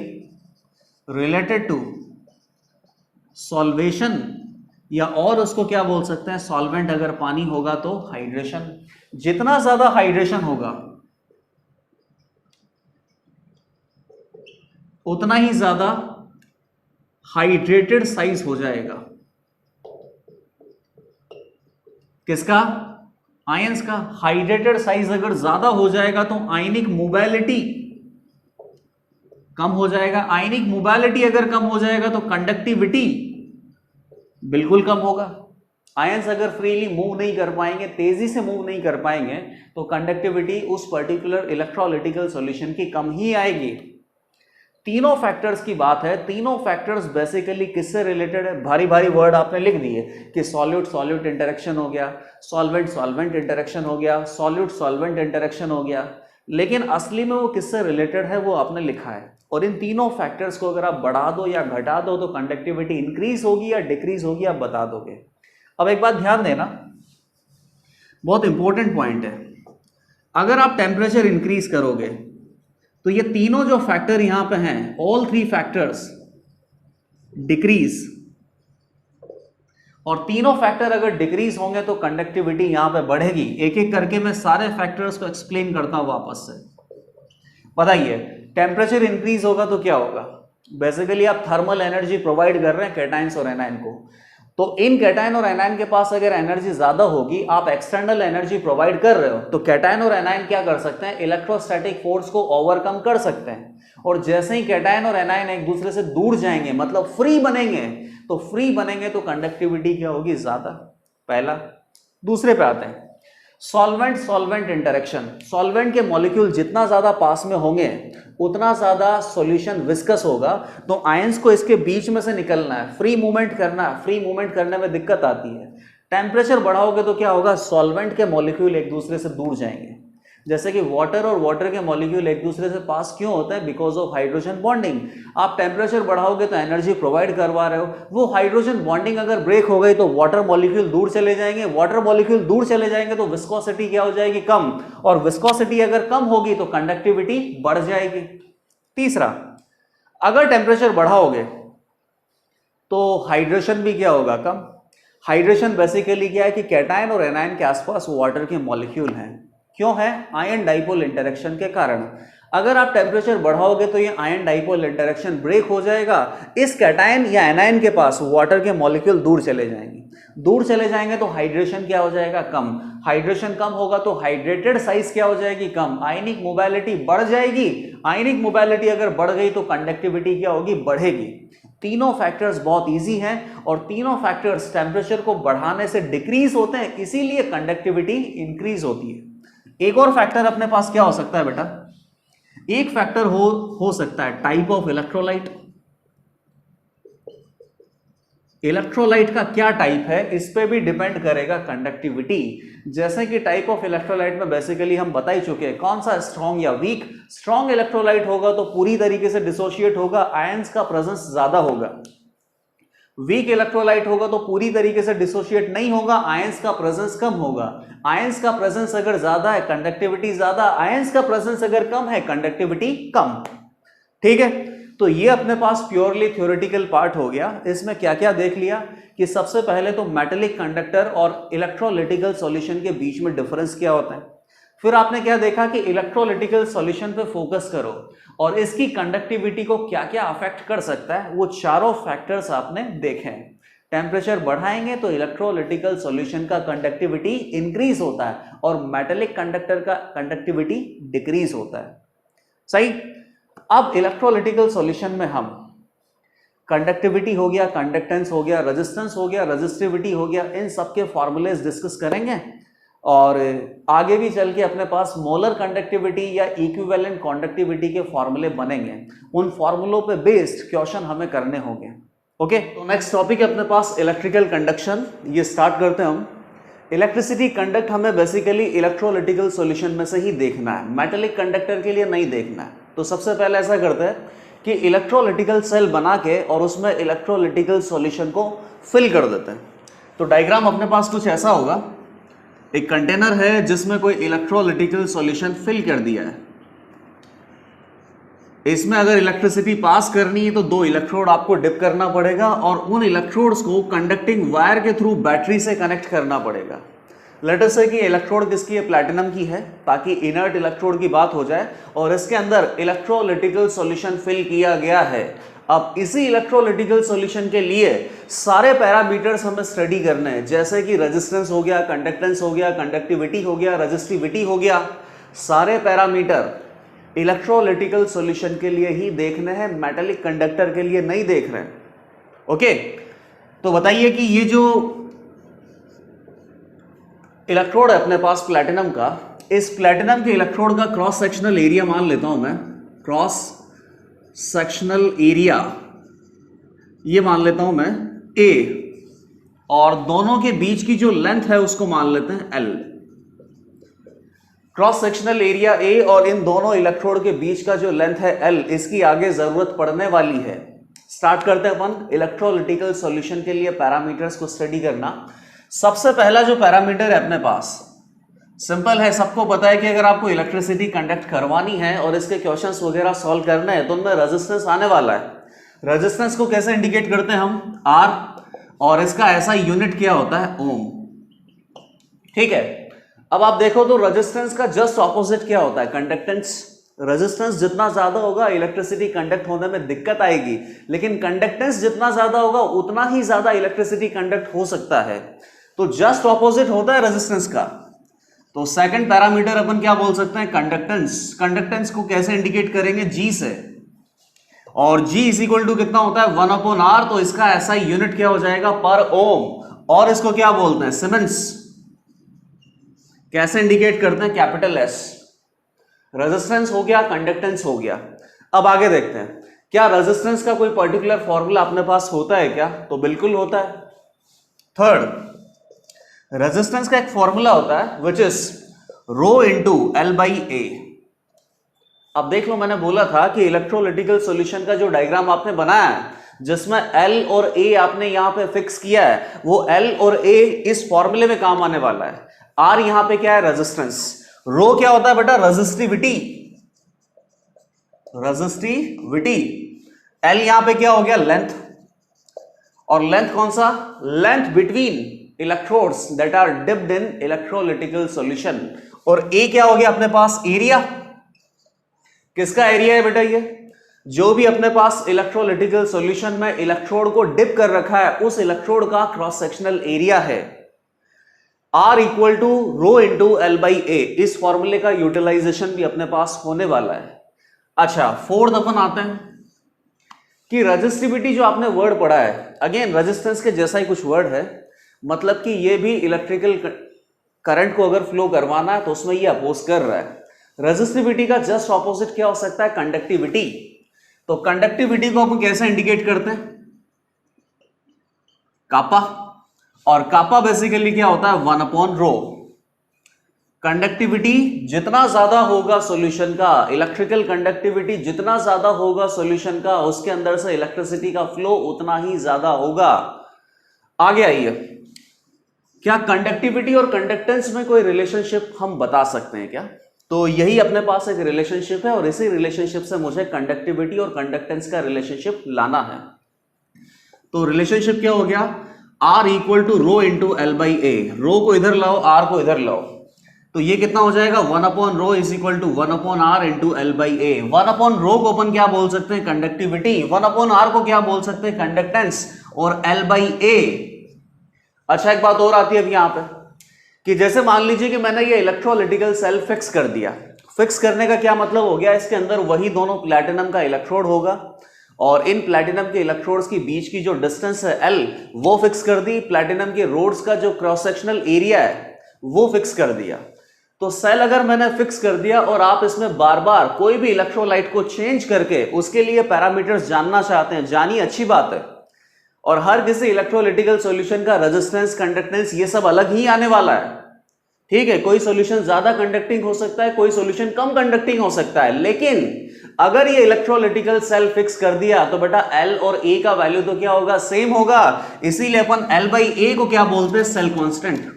[SPEAKER 1] रिलेटेड टू सॉल्वेशन, या और उसको क्या बोल सकते हैं, सॉल्वेंट अगर पानी होगा तो हाइड्रेशन। जितना ज्यादा हाइड्रेशन होगा उतना ही ज्यादा हाइड्रेटेड साइज हो जाएगा। किसका, आयंस का। हाइड्रेटेड साइज अगर ज्यादा हो जाएगा तो आयनिक मोबिलिटी कम हो जाएगा। आयनिक मोबिलिटी अगर कम हो जाएगा तो कंडक्टिविटी बिल्कुल कम होगा। आयंस अगर फ्रीली मूव नहीं कर पाएंगे, तेजी से मूव नहीं कर पाएंगे, तो कंडक्टिविटी उस पर्टिकुलर इलेक्ट्रोलिटिकल सॉल्यूशन की कम ही आएगी। तीनों फैक्टर्स की बात है। तीनों फैक्टर्स बेसिकली किससे रिलेटेड है, भारी भारी वर्ड आपने लिख दिए कि सॉल्यूट सॉल्यूट इंटरेक्शन हो गया, सॉल्वेंट सॉल्वेंट इंटरेक्शन हो गया, सॉल्यूट सॉल्वेंट इंटरेक्शन हो गया, लेकिन असली में वो किससे रिलेटेड है वो आपने लिखा है। और इन तीनों फैक्टर्स को अगर आप बढ़ा दो या घटा दो तो कंडक्टिविटी इंक्रीज होगी या डिक्रीज होगी, आप बता दोगे। अब एक बात ध्यान देना, बहुत इंपॉर्टेंट पॉइंट है। अगर आप टेम्परेचर इंक्रीज करोगे तो ये तीनों जो फैक्टर यहां पे हैं, ऑल थ्री फैक्टर्स डिक्रीज, और तीनों फैक्टर अगर डिक्रीज होंगे तो कंडक्टिविटी यहां पे बढ़ेगी। एक एक करके मैं सारे फैक्टर्स को एक्सप्लेन करता हूं वापस से। बताइए, टेम्परेचर इंक्रीज होगा तो क्या होगा, बेसिकली आप थर्मल एनर्जी प्रोवाइड कर रहे हैं कैटायंस और एनायन को, तो इन कैटायन और एनायन के पास अगर एनर्जी ज्यादा होगी, आप एक्सटर्नल एनर्जी प्रोवाइड कर रहे हो, तो कैटायन और एनायन क्या कर सकते हैं, इलेक्ट्रोस्टैटिक फोर्स को ओवरकम कर सकते हैं। और जैसे ही कैटायन और एनायन एक दूसरे से दूर जाएंगे, मतलब फ्री बनेंगे, तो फ्री बनेंगे तो कंडक्टिविटी क्या होगी, ज्यादा। पहला। दूसरे पे आते हैं, सॉल्वेंट सॉल्वेंट इंटरेक्शन। सॉल्वेंट के मॉलिक्यूल जितना ज्यादा पास में होंगे उतना ज्यादा सॉल्यूशन विस्कस होगा, तो आयंस को इसके बीच में से निकलना है, फ्री मूवमेंट करना है। फ्री मूवमेंट करने में दिक्कत आती है। टेम्परेचर बढ़ाओगे तो क्या होगा, सॉल्वेंट के मॉलिक्यूल एक दूसरे से दूर जाएंगे। जैसे कि वाटर और वाटर के मॉलिक्यूल एक दूसरे से पास क्यों होता है, बिकॉज ऑफ हाइड्रोजन बॉन्डिंग। आप टेम्परेचर बढ़ाओगे तो एनर्जी प्रोवाइड करवा रहे हो, वो हाइड्रोजन बॉन्डिंग अगर ब्रेक हो गई तो वाटर मॉलिक्यूल दूर चले जाएंगे। वाटर मॉलिक्यूल दूर चले जाएंगे तो विस्कोसिटी क्या हो जाएगी, कम, और विस्कोसिटी अगर कम होगी तो कंडक्टिविटी बढ़ जाएगी। तीसरा, अगर टेम्परेचर बढ़ाओगे तो हाइड्रेशन भी क्या होगा, कम। हाइड्रेशन बेसिकली क्या है कि कैटायन और एनायन के आसपास वाटर के मॉलिक्यूल हैं, क्यों है, आयन डाइपोल इंटरेक्शन के कारण। अगर आप टेम्परेचर बढ़ाओगे तो ये आयन डाइपोल इंटरेक्शन ब्रेक हो जाएगा, इस कैटायन या एनायन के पास वाटर के मॉलिक्यूल दूर चले जाएंगे। दूर चले जाएंगे तो हाइड्रेशन क्या हो जाएगा, कम। हाइड्रेशन कम होगा तो हाइड्रेटेड साइज क्या हो जाएगी, कम। आयनिक मोबिलिटी बढ़ जाएगी। आयनिक मोबिलिटी अगर बढ़ गई तो कंडक्टिविटी क्या होगी, बढ़ेगी। तीनों फैक्टर्स बहुत इजी हैं और तीनों फैक्टर्स टेम्परेचर को बढ़ाने से डिक्रीज होते हैं, इसीलिए कंडक्टिविटी इंक्रीज होती है। एक और फैक्टर अपने पास क्या हो सकता है बेटा, एक फैक्टर हो सकता है टाइप ऑफ इलेक्ट्रोलाइट। इलेक्ट्रोलाइट का क्या टाइप है इस पे भी डिपेंड करेगा कंडक्टिविटी। जैसे कि टाइप ऑफ इलेक्ट्रोलाइट में बेसिकली हम बता ही चुके हैं कौन सा स्ट्रॉन्ग या वीक। स्ट्रॉन्ग इलेक्ट्रोलाइट होगा तो पूरी तरीके से डिसोशिएट होगा, आयंस का प्रेजेंस ज्यादा होगा। वीक इलेक्ट्रोलाइट होगा तो पूरी तरीके से डिसोशिएट नहीं होगा, आयंस का प्रेजेंस कम होगा। आयंस का प्रेजेंस अगर ज्यादा है कंडक्टिविटी ज्यादा, आयंस का प्रेजेंस अगर कम है कंडक्टिविटी कम। ठीक है, तो ये अपने पास प्योरली थ्योरेटिकल पार्ट हो गया। इसमें क्या क्या देख लिया कि सबसे पहले तो मेटेलिक कंडक्टर और इलेक्ट्रोलिटिकल सॉल्यूशन के बीच में डिफरेंस क्या होता है। फिर आपने क्या देखा कि इलेक्ट्रोलिटिकल सॉल्यूशन पे फोकस करो और इसकी कंडक्टिविटी को क्या क्या अफेक्ट कर सकता है, वो चारों फैक्टर्स आपने देखे हैं। टेम्परेचर बढ़ाएंगे तो इलेक्ट्रोलिटिकल सॉल्यूशन का कंडक्टिविटी इंक्रीज होता है और मेटेलिक कंडक्टर का कंडक्टिविटी डिक्रीज होता है। सही। अब इलेक्ट्रोलिटिकल सॉल्यूशन में हम कंडक्टिविटी हो गया, कंडक्टेंस हो गया, रेजिस्टेंस हो गया, रेजिस्टिविटी हो गया, इन सबके फॉर्मूलेज डिस्कस करेंगे और आगे भी चल के अपने पास मोलर कंडक्टिविटी या इक्विवेलेंट कंडक्टिविटी के फॉर्मूले बनेंगे। उन फॉर्मूलों पे बेस्ड क्वेश्चन हमें करने होंगे। ओके, तो नेक्स्ट टॉपिक है अपने पास इलेक्ट्रिकल कंडक्शन। ये स्टार्ट करते हैं हम। इलेक्ट्रिसिटी कंडक्ट हमें बेसिकली इलेक्ट्रोलिटिकल सॉल्यूशन में से ही देखना है, मेटेलिक कंडक्टर के लिए नहीं देखना है। तो सबसे पहले ऐसा करते हैं कि इलेक्ट्रोलिटिकल सेल बना के और उसमें इलेक्ट्रोलिटिकल सॉल्यूशन को फिल कर देते हैं। तो डायग्राम अपने पास कुछ ऐसा होगा। एक कंटेनर है जिसमें कोई इलेक्ट्रोलिटिकल सॉल्यूशन फिल कर दिया है। इसमें अगर इलेक्ट्रिसिटी पास करनी है तो दो इलेक्ट्रोड आपको डिप करना पड़ेगा और उन इलेक्ट्रोड्स को कंडक्टिंग वायर के थ्रू बैटरी से कनेक्ट करना पड़ेगा। लेट अस से कि इलेक्ट्रोड किसकी है, प्लैटिनम की है, ताकि इनर्ट इलेक्ट्रोड की बात हो जाए और इसके अंदर इलेक्ट्रोलिटिकल सॉल्यूशन फिल किया गया है। अब इसी इलेक्ट्रोलिटिकल सॉल्यूशन के लिए सारे पैरामीटर्स हमें स्टडी करने हैं, जैसे कि रेजिस्टेंस हो गया, कंडक्टेंस हो गया, कंडक्टिविटी हो गया, रेजिस्टिविटी हो गया। सारे पैरामीटर इलेक्ट्रोलिटिकल सॉल्यूशन के लिए ही देखने हैं, मेटेलिक कंडक्टर के लिए नहीं देख रहे हैं। ओके, तो बताइए कि ये जो इलेक्ट्रोड है अपने पास प्लैटिनम का, इस प्लैटिनम के इलेक्ट्रोड का क्रॉस सेक्शनल एरिया मान लेता हूं मैं, क्रॉस सेक्शनल एरिया ये मान लेता हूं मैं A, और दोनों के बीच की जो लेंथ है उसको मान लेते हैं L। Cross sectional area A और इन दोनों इलेक्ट्रोड के बीच का जो लेंथ है L, इसकी आगे जरूरत पड़ने वाली है। स्टार्ट करते हैं अपन इलेक्ट्रोलिटिकल सॉल्यूशन के लिए पैरामीटर्स को स्टडी करना। सबसे पहला जो पैरामीटर है अपने पास सिंपल है, सबको पता है कि अगर आपको इलेक्ट्रिसिटी कंडक्ट करवानी है और इसके क्वेश्चंस वगैरह सॉल्व करने हैं तो उनमें रेजिस्टेंस आने वाला है। रेजिस्टेंस को कैसे इंडिकेट करते हैं हम, R, और इसका ऐसा यूनिट क्या होता है, ओम। ठीक है, अब आप देखो तो रेजिस्टेंस का जस्ट ऑपोजिट क्या होता है, कंडक्टेंस। रेजिस्टेंस जितना ज्यादा होगा इलेक्ट्रिसिटी कंडक्ट होने में दिक्कत आएगी, लेकिन कंडक्टेंस जितना ज्यादा होगा उतना ही ज्यादा इलेक्ट्रिसिटी कंडक्ट हो सकता है। तो जस्ट ऑपोजिट होता है रेजिस्टेंस का। तो सेकंड पैरामीटर अपन क्या बोल सकते हैं, कंडक्टेंस। कंडक्टेंस को कैसे इंडिकेट करेंगे, G से, और G इज इक्वल टू कितना होता है, 1/R। तो इसका ऐसा यूनिट क्या हो जाएगा, पर ओम, और इसको क्या बोलते हैं, सीमेंस। कैसे इंडिकेट करते हैं, कैपिटल S। रेजिस्टेंस हो गया, कंडक्टेंस हो गया। अब आगे देखते हैं, क्या रेजिस्टेंस का कोई पर्टिकुलर फॉर्मूला अपने पास होता है क्या, तो बिल्कुल होता है। थर्ड, रेजिस्टेंस का एक फॉर्मूला होता है which is row into L/A। अब देख लो, मैंने बोला था कि इलेक्ट्रोलिटिकल सॉल्यूशन का जो डायग्राम आपने बनाया है जिसमें L और A आपने यहां पे फिक्स किया है, वो L और A इस फॉर्मूले में काम आने वाला है। R यहां पे क्या है, रेजिस्टेंस। रो क्या होता है बेटा, रेजिस्टिविटी। रेजिस्टिविटी। L यहां पे क्या हो गया, लेंथ, और लेंथ कौन सा, length between electrodes that are dipped in electrolytical solution. और A क्या हो गया अपने पास, एरिया। किसका एरिया है बेटा, ये जो भी अपने पास इलेक्ट्रोलिटिकल सॉल्यूशन में इलेक्ट्रोड को डिप कर रखा है उस इलेक्ट्रोड का क्रॉस सेक्शनल एरिया है। R equal to rho into L/A। इस फॉर्मूले का यूटिलाइजेशन भी अपने पास होने वाला है। अच्छा, फोर्थ अपन आते हैं कि रेजिस्टिविटी जो आपने वर्ड पढ़ा है, अगेन रेजिस्टेंस के जैसा ही कुछ वर्ड है, मतलब कि ये भी इलेक्ट्रिकल करंट को अगर फ्लो करवाना है तो उसमें ये अपोज कर रहा है। रेजिस्टिविटी का जस्ट ऑपोजिट क्या हो सकता है? कंडक्टिविटी। तो कंडक्टिविटी को हम कैसे इंडिकेट करते हैं? कापा। और कापा बेसिकली क्या होता है? 1/ρ। कंडक्टिविटी जितना ज्यादा होगा सॉल्यूशन का, इलेक्ट्रिकल कंडक्टिविटी जितना ज्यादा होगा सॉल्यूशन का, उसके अंदर से इलेक्ट्रिसिटी का फ्लो उतना ही ज्यादा होगा। आगे आइए, क्या कंडक्टिविटी और कंडक्टेंस में कोई रिलेशनशिप हम बता सकते हैं क्या? तो यही अपने पास एक रिलेशनशिप है, और इसी रिलेशनशिप से मुझे कंडक्टिविटी और कंडक्टेंस का रिलेशनशिप लाना है। तो रिलेशनशिप क्या हो गया? R equal to rho into L by A. Rho को इधर लाओ, R को इधर लाओ, तो ये कितना हो जाएगा? 1/ρ is equal to 1/r into L by A. 1/ρ को अपन क्या बोल सकते हैं? कंडक्टिविटी। 1/r को क्या बोल सकते हैं? कंडक्टेंस। और एल बाई ए। अच्छा, एक बात और आती है अब यहां पे, कि जैसे मान लीजिए कि मैंने ये इलेक्ट्रोलिटिकल सेल फिक्स कर दिया। फिक्स करने का क्या मतलब हो गया? इसके अंदर वही दोनों प्लैटिनम का इलेक्ट्रोड होगा, और इन प्लैटिनम के इलेक्ट्रोड्स की बीच की जो डिस्टेंस है L, वो फिक्स कर दी। प्लैटिनम के रोड्स का जो क्रॉस सेक्शनल एरिया है वो फिक्स कर दिया। तो सेल अगर मैंने फिक्स कर दिया और आप इसमें बार बार कोई भी इलेक्ट्रोलाइट को चेंज करके उसके लिए पैरामीटर्स जानना चाहते हैं, जानिए, अच्छी बात है। और हर किसी इलेक्ट्रोलिटिकल सॉल्यूशन का रेजिस्टेंस, कंडक्टेंस, ये सब अलग ही आने वाला है। ठीक है, कोई सॉल्यूशन ज्यादा कंडक्टिंग हो सकता है, कोई सॉल्यूशन कम कंडक्टिंग हो सकता है, लेकिन अगर ये इलेक्ट्रोलिटिकल सेल फिक्स कर दिया तो बेटा L और A का वैल्यू तो क्या होगा? सेम होगा। इसीलिए अपन L बाई A को क्या बोलते हैं? Cell constant.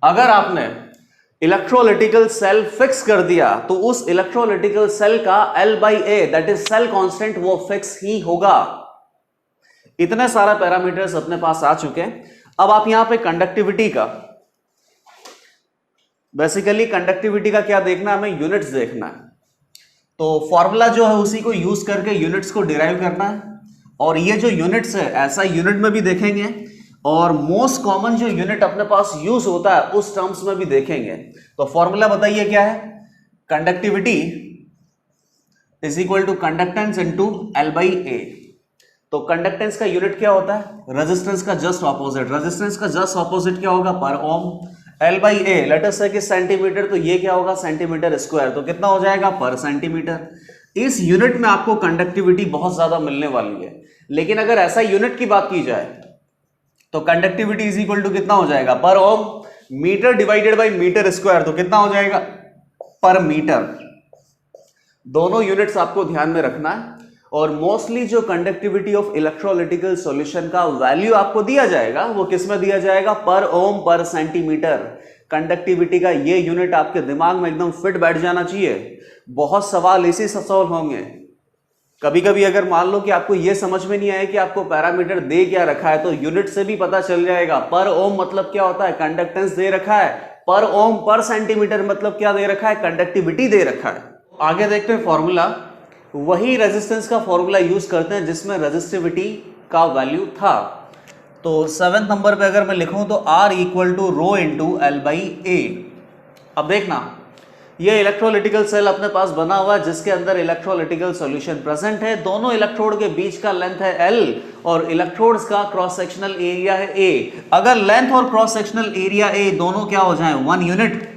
[SPEAKER 1] अगर आपने इलेक्ट्रोलिटिकल सेल फिक्स कर दिया तो उस इलेक्ट्रोलिटिकल सेल का L by A, that is cell constant, वो फिक्स ही होगा। इतने सारे पैरामीटर्स अपने पास आ चुके हैं। अब आप यहां पे कंडक्टिविटी का, बेसिकली कंडक्टिविटी का क्या देखना है? हमें यूनिट्स देखना है। तो फॉर्मूला जो है उसी को यूज करके यूनिट्स को डिराइव करना है, और ये जो यूनिट्स है ऐसा यूनिट में भी देखेंगे, और मोस्ट कॉमन जो यूनिट अपने पास यूज होता है उस टर्म्स में भी देखेंगे। तो फॉर्मूला बताइए क्या है? Conductivity is equal to conductance into L by A. तो कंडक्टेंस का यूनिट क्या होता है? रेजिस्टेंस का जस्ट ऑपोजिट। रेजिस्टेंस का जस्ट ऑपोजिट क्या होगा? Per ohm. L by A let us say कि सेंटीमीटर, तो ये क्या होगा? Centimeter square. तो कितना हो जाएगा? पर सेंटीमीटर। इस यूनिट में आपको कंडक्टिविटी बहुत ज्यादा मिलने वाली है। लेकिन अगर ऐसा यूनिट की बात की जाए तो कंडक्टिविटी इज इक्वल टू कितना हो जाएगा? Per ohm. Meter divided by meter square, तो कितना हो जाएगा? पर मीटर। दोनों यूनिट्स आपको ध्यान में रखना है। और मोस्टली जो कंडक्टिविटी ऑफ इलेक्ट्रोलिटिकल सॉल्यूशन का वैल्यू आपको दिया जाएगा वो किस में दिया जाएगा? पर ओम पर सेंटीमीटर। कंडक्टिविटी का ये यूनिट आपके दिमाग में एकदम फिट बैठ जाना चाहिए। बहुत सवाल इसी से सॉल्व होंगे। कभी कभी अगर मान लो कि आपको ये समझ में नहीं आया कि आपको पैरामीटर दे क्या रखा है, तो यूनिट से भी पता चल जाएगा। पर ओम मतलब क्या होता है? कंडक्टेंस दे रखा है। पर ओम पर सेंटीमीटर मतलब क्या दे रखा है? कंडक्टिविटी दे रखा है। आगे देखते हैं फॉर्मूला। वही रेजिस्टेंस का फॉर्मूला यूज करते हैं जिसमें रेजिस्टिविटी का वैल्यू था। तो 7th नंबर पे अगर मैं लिखूं तो R equal to rho into L by A. अब देखना, ये इलेक्ट्रोलिटिकल सेल अपने पास बना हुआ है जिसके अंदर इलेक्ट्रोलिटिकल सॉल्यूशन प्रेजेंट है। दोनों इलेक्ट्रोड के बीच का लेंथ है L, और इलेक्ट्रोड्स का क्रॉस सेक्शनल एरिया है A। अगर लेंथ और क्रॉस सेक्शनल एरिया A दोनों क्या हो जाए? 1 यूनिट।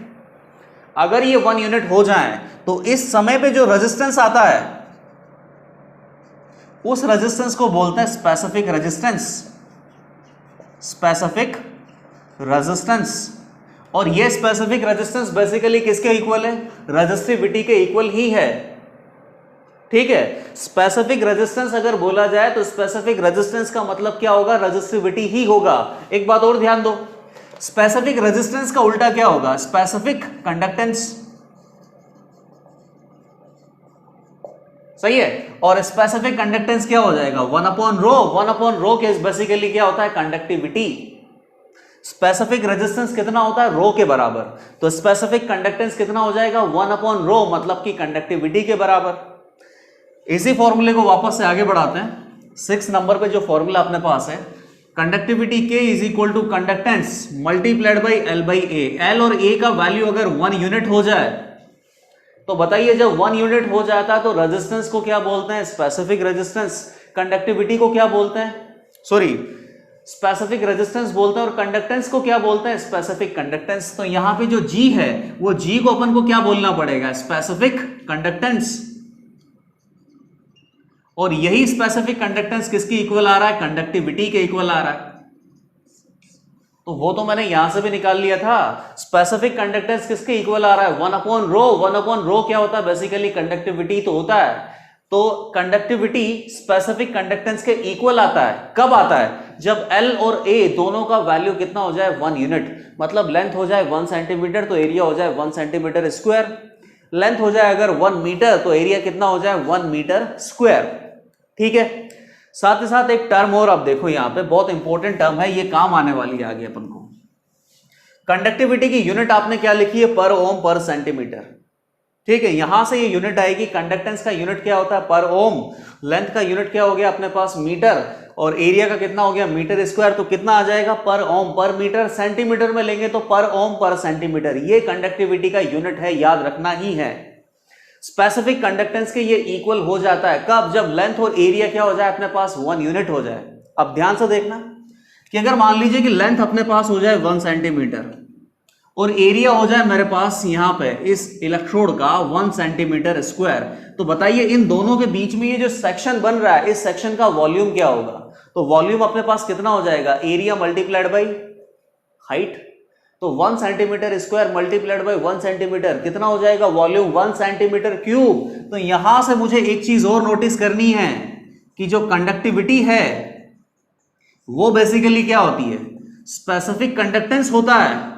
[SPEAKER 1] अगर ये 1 यूनिट हो जाए तो इस समय पे जो रेजिस्टेंस आता है उस रेजिस्टेंस को बोलते हैं स्पेसिफिक रेजिस्टेंस। Specific resistance. और ये स्पेसिफिक रेजिस्टेंस बेसिकली किसके इक्वल है? रेजिस्टिविटी के इक्वल ही है। ठीक है, स्पेसिफिक रेजिस्टेंस अगर बोला जाए तो स्पेसिफिक रेजिस्टेंस का मतलब क्या होगा? रेजिस्टिविटी ही होगा। एक बात और ध्यान दो, स्पेसिफिक रेजिस्टेंस का उल्टा क्या होगा? Specific conductance. सही है। और स्पेसिफिक कंडक्टेंस क्या हो जाएगा? 1/ρ। 1/ρ केस बेसिकली क्या होता है? कंडक्टिविटी। स्पेसिफिक रेजिस्टेंस कितना होता है? रो के बराबर। तो स्पेसिफिक कंडक्टेंस कितना हो जाएगा? 1/ρ, मतलब कि कंडक्टिविटी के बराबर। इसी फॉर्मूले को वापस से आगे बढ़ाते हैं। 6 नंबर पे जो फॉर्मूला अपने पास है, conductivity K is equal to conductance multiplied by L by A. L और ए का वैल्यू अगर 1 यूनिट हो जाए तो बताइए, जब 1 यूनिट हो जाता है तो रेजिस्टेंस को क्या बोलते हैं? Specific resistance. कंडक्टिविटी को क्या बोलते हैं? सॉरी, स्पेसिफिक रेजिस्टेंस बोलते हैं, और कंडक्टेंस को क्या बोलते हैं? Specific conductance. तो यहां पे जो G है वो G को अपन को क्या बोलना पड़ेगा? Specific conductance. और यही स्पेसिफिक कंडक्टेंस किसकी इक्वल आ रहा है? कंडक्टिविटी के इक्वल आ रहा है। तो वो तो मैंने यहां से भी निकाल लिया था। स्पेसिफिक कंडक्टेंस किसके इक्वल आ रहा है? 1/ρ। 1/ρ क्या होता है? बेसिकली कंडक्टिविटी तो होता है। तो कंडक्टिविटी स्पेसिफिक कंडक्टेंस के इक्वल आता है। कब आता है? जब L और A दोनों का वैल्यू कितना हो जाए? 1 यूनिट। मतलब लेंथ हो जाए 1 सेंटीमीटर तो एरिया हो जाए 1 सेंटीमीटर स्क्वायर। लेंथ हो जाए अगर 1 मीटर तो एरिया कितना हो जाए? 1 मीटर स्क्वायर। ठीक है। साथ ही साथ एक टर्म और आप देखो, यहां पे बहुत इंपॉर्टेंट टर्म है, ये काम आने वाली है आगे अपन को। कंडक्टिविटी की यूनिट आपने क्या लिखी है? पर ओम पर सेंटीमीटर। ठीक है, यहां से ये यूनिट आएगी। कंडक्टेंस का यूनिट क्या होता है? पर ओम। लेंथ का यूनिट क्या हो गया अपने पास? मीटर। और एरिया का कितना हो गया? Metre square. तो कितना आ जाएगा? पर ओम पर मीटर। सेंटीमीटर में लेंगे तो पर ओम पर सेंटीमीटर। ये कंडक्टिविटी का यूनिट है, याद रखना ही है। स्पेसिफिक कंडक्टेंस के ये इक्वल हो जाता है कब? जब लेंथ और एरिया क्या हो जाए अपने पास? 1 यूनिट हो जाए। अब ध्यान से देखना कि अगर मान लीजिए कि लेंथ अपने पास हो जाए 1 सेंटीमीटर और एरिया हो जाए मेरे पास यहां पे इस इलेक्ट्रोड का 1 सेंटीमीटर स्क्वायर, तो बताइए इन दोनों के बीच में ये जो सेक्शन बन रहा है, इस सेक्शन का वॉल्यूम क्या होगा? तो वॉल्यूम अपने पास कितना हो जाएगा? Area multiplied by height. तो 1 centimetre square multiplied by 1 centimetre कितना हो जाएगा? Volume 1 centimetre cube. तो यहां से मुझे एक चीज और नोटिस करनी है कि जो कंडक्टिविटी है वो बेसिकली क्या होती है? स्पेसिफिक कंडक्टेंस होता है,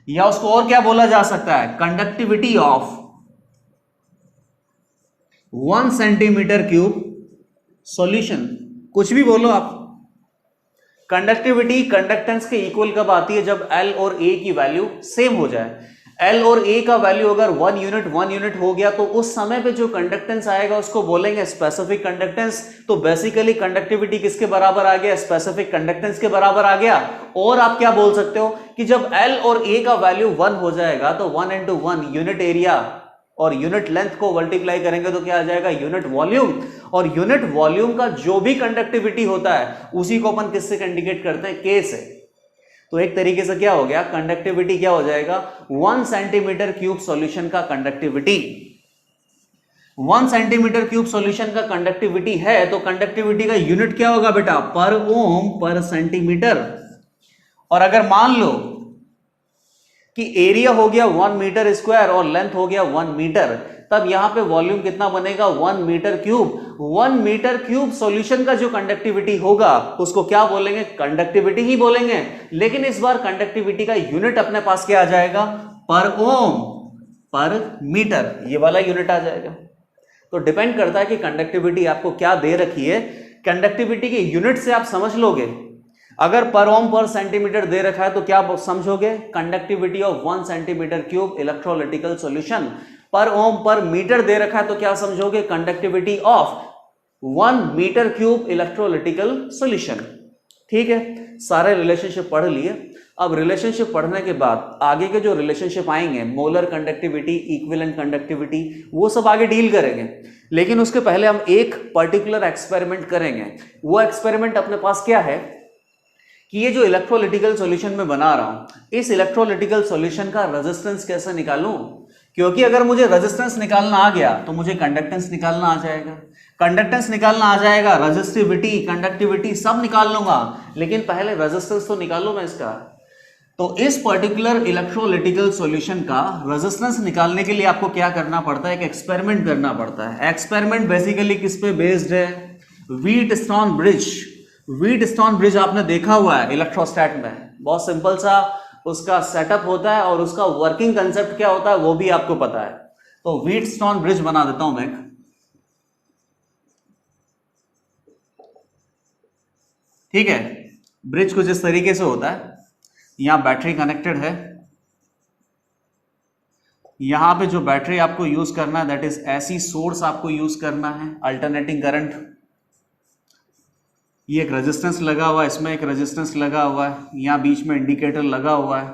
[SPEAKER 1] या उसको और क्या बोला जा सकता है? Conductivity of 1 centimetre cube solution. कुछ भी बोलो आप। कंडक्टिविटी कंडक्टेंस के इक्वल कब आती है? जब L और A की वैल्यू सेम हो जाए। L और A का वैल्यू अगर 1 यूनिट हो गया तो उस समय पे जो कंडक्टेंस आएगा उसको बोलेंगे स्पेसिफिक कंडक्टेंस। तो बेसिकली कंडक्टिविटी किसके बराबर आ गया? स्पेसिफिक कंडक्टेंस के बराबर आ गया। और आप क्या बोल सकते हो कि जब L और A का वैल्यू 1 हो जाएगा तो 1 into 1 यूनिट एरिया और यूनिट लेंथ को मल्टीप्लाई करेंगे तो क्या आ जाएगा? Unit volume. और यूनिट वॉल्यूम का जो भी कंडक्टिविटी होता है उसी को अपन किससे इंडिकेट करते हैं? K से। तो एक तरीके से क्या हो गया? कंडक्टिविटी क्या हो जाएगा? 1 सेंटीमीटर क्यूब सॉल्यूशन का कंडक्टिविटी। 1 सेंटीमीटर क्यूब सॉल्यूशन का कंडक्टिविटी है तो कंडक्टिविटी का यूनिट क्या होगा बेटा? पर ओम पर सेंटीमीटर। और अगर मान लो कि एरिया हो गया 1 मीटर स्क्वायर और लेंथ हो गया 1 मीटर, तब यहां पे वॉल्यूम कितना बनेगा? 1 metre cube. 1 metre cube solution का जो कंडक्टिविटी होगा उसको क्या बोलेंगे? कंडक्टिविटी ही बोलेंगे। लेकिन इस बार कंडक्टिविटी का यूनिट अपने पास क्या आ जाएगा? पर ओम पर मीटर, ये वाला यूनिट आ जाएगा। तो डिपेंड करता है कि कंडक्टिविटी आपको क्या दे रखी है। कंडक्टिविटी के यूनिट से आप समझ लोगे। अगर पर ओम पर सेंटीमीटर दे रखा है तो क्या समझोगे? Conductivity of 1 centimetre cube electrolytical solution. Per ohm पर मीटर दे रखा है तो क्या समझोगे? Conductivity of 1 metre cube electrolytical solution. ठीक है, सारे रिलेशनशिप पढ़ लिए। अब रिलेशनशिप पढ़ने के बाद आगे के जो रिलेशनशिप आएंगे, मोलर कंडक्टिविटी, इक्विवेलेंट कंडक्टिविटी, वो सब आगे डील करेंगे। लेकिन उसके पहले हम एक पर्टिकुलर एक्सपेरिमेंट करेंगे। वो एक्सपेरिमेंट अपने पास क्या है कि ये जो इलेक्ट्रोलिटिकल सॉल्यूशन में बना रहा हूं, इस इलेक्ट्रोलिटिकल सॉल्यूशन का रेजिस्टेंस कैसे निकालूं? क्योंकि अगर मुझे रेजिस्टेंस निकालना आ गया तो मुझे कंडक्टेंस निकालना आ जाएगा। कंडक्टेंस निकालना आ जाएगा, रेजिस्टिविटी, कंडक्टिविटी सब निकाल लूंगा। लेकिन पहले रेजिस्टेंस तो निकालो मैं इसका। तो इस पर्टिकुलर इलेक्ट्रोलिटिकल सॉल्यूशन का रेजिस्टेंस निकालने के लिए आपको क्या करना पड़ता है? एक एक्सपेरिमेंट करना पड़ता है। एक्सपेरिमेंट बेसिकली किस पे बेस्ड है? Wheatstone bridge. व्हीटस्टोन ब्रिज आपने देखा हुआ है इलेक्ट्रोस्टैट में। बहुत सिंपल सा उसका सेटअप होता है और उसका वर्किंग कंसेप्ट क्या होता है वो भी आपको पता है। तो व्हीटस्टोन ब्रिज बना देता हूं मैं। ठीक है, ब्रिज कुछ इस तरीके से होता है। यहां बैटरी कनेक्टेड है। यहां पे जो बैटरी आपको यूज करना है दैट इज ऐसी सोर्स आपको यूज करना है, अल्टरनेटिंग करंट। ये एक रेजिस्टेंस लगा हुआ है, इसमें एक रेजिस्टेंस लगा हुआ है, यहाँ बीच में इंडिकेटर लगा हुआ है।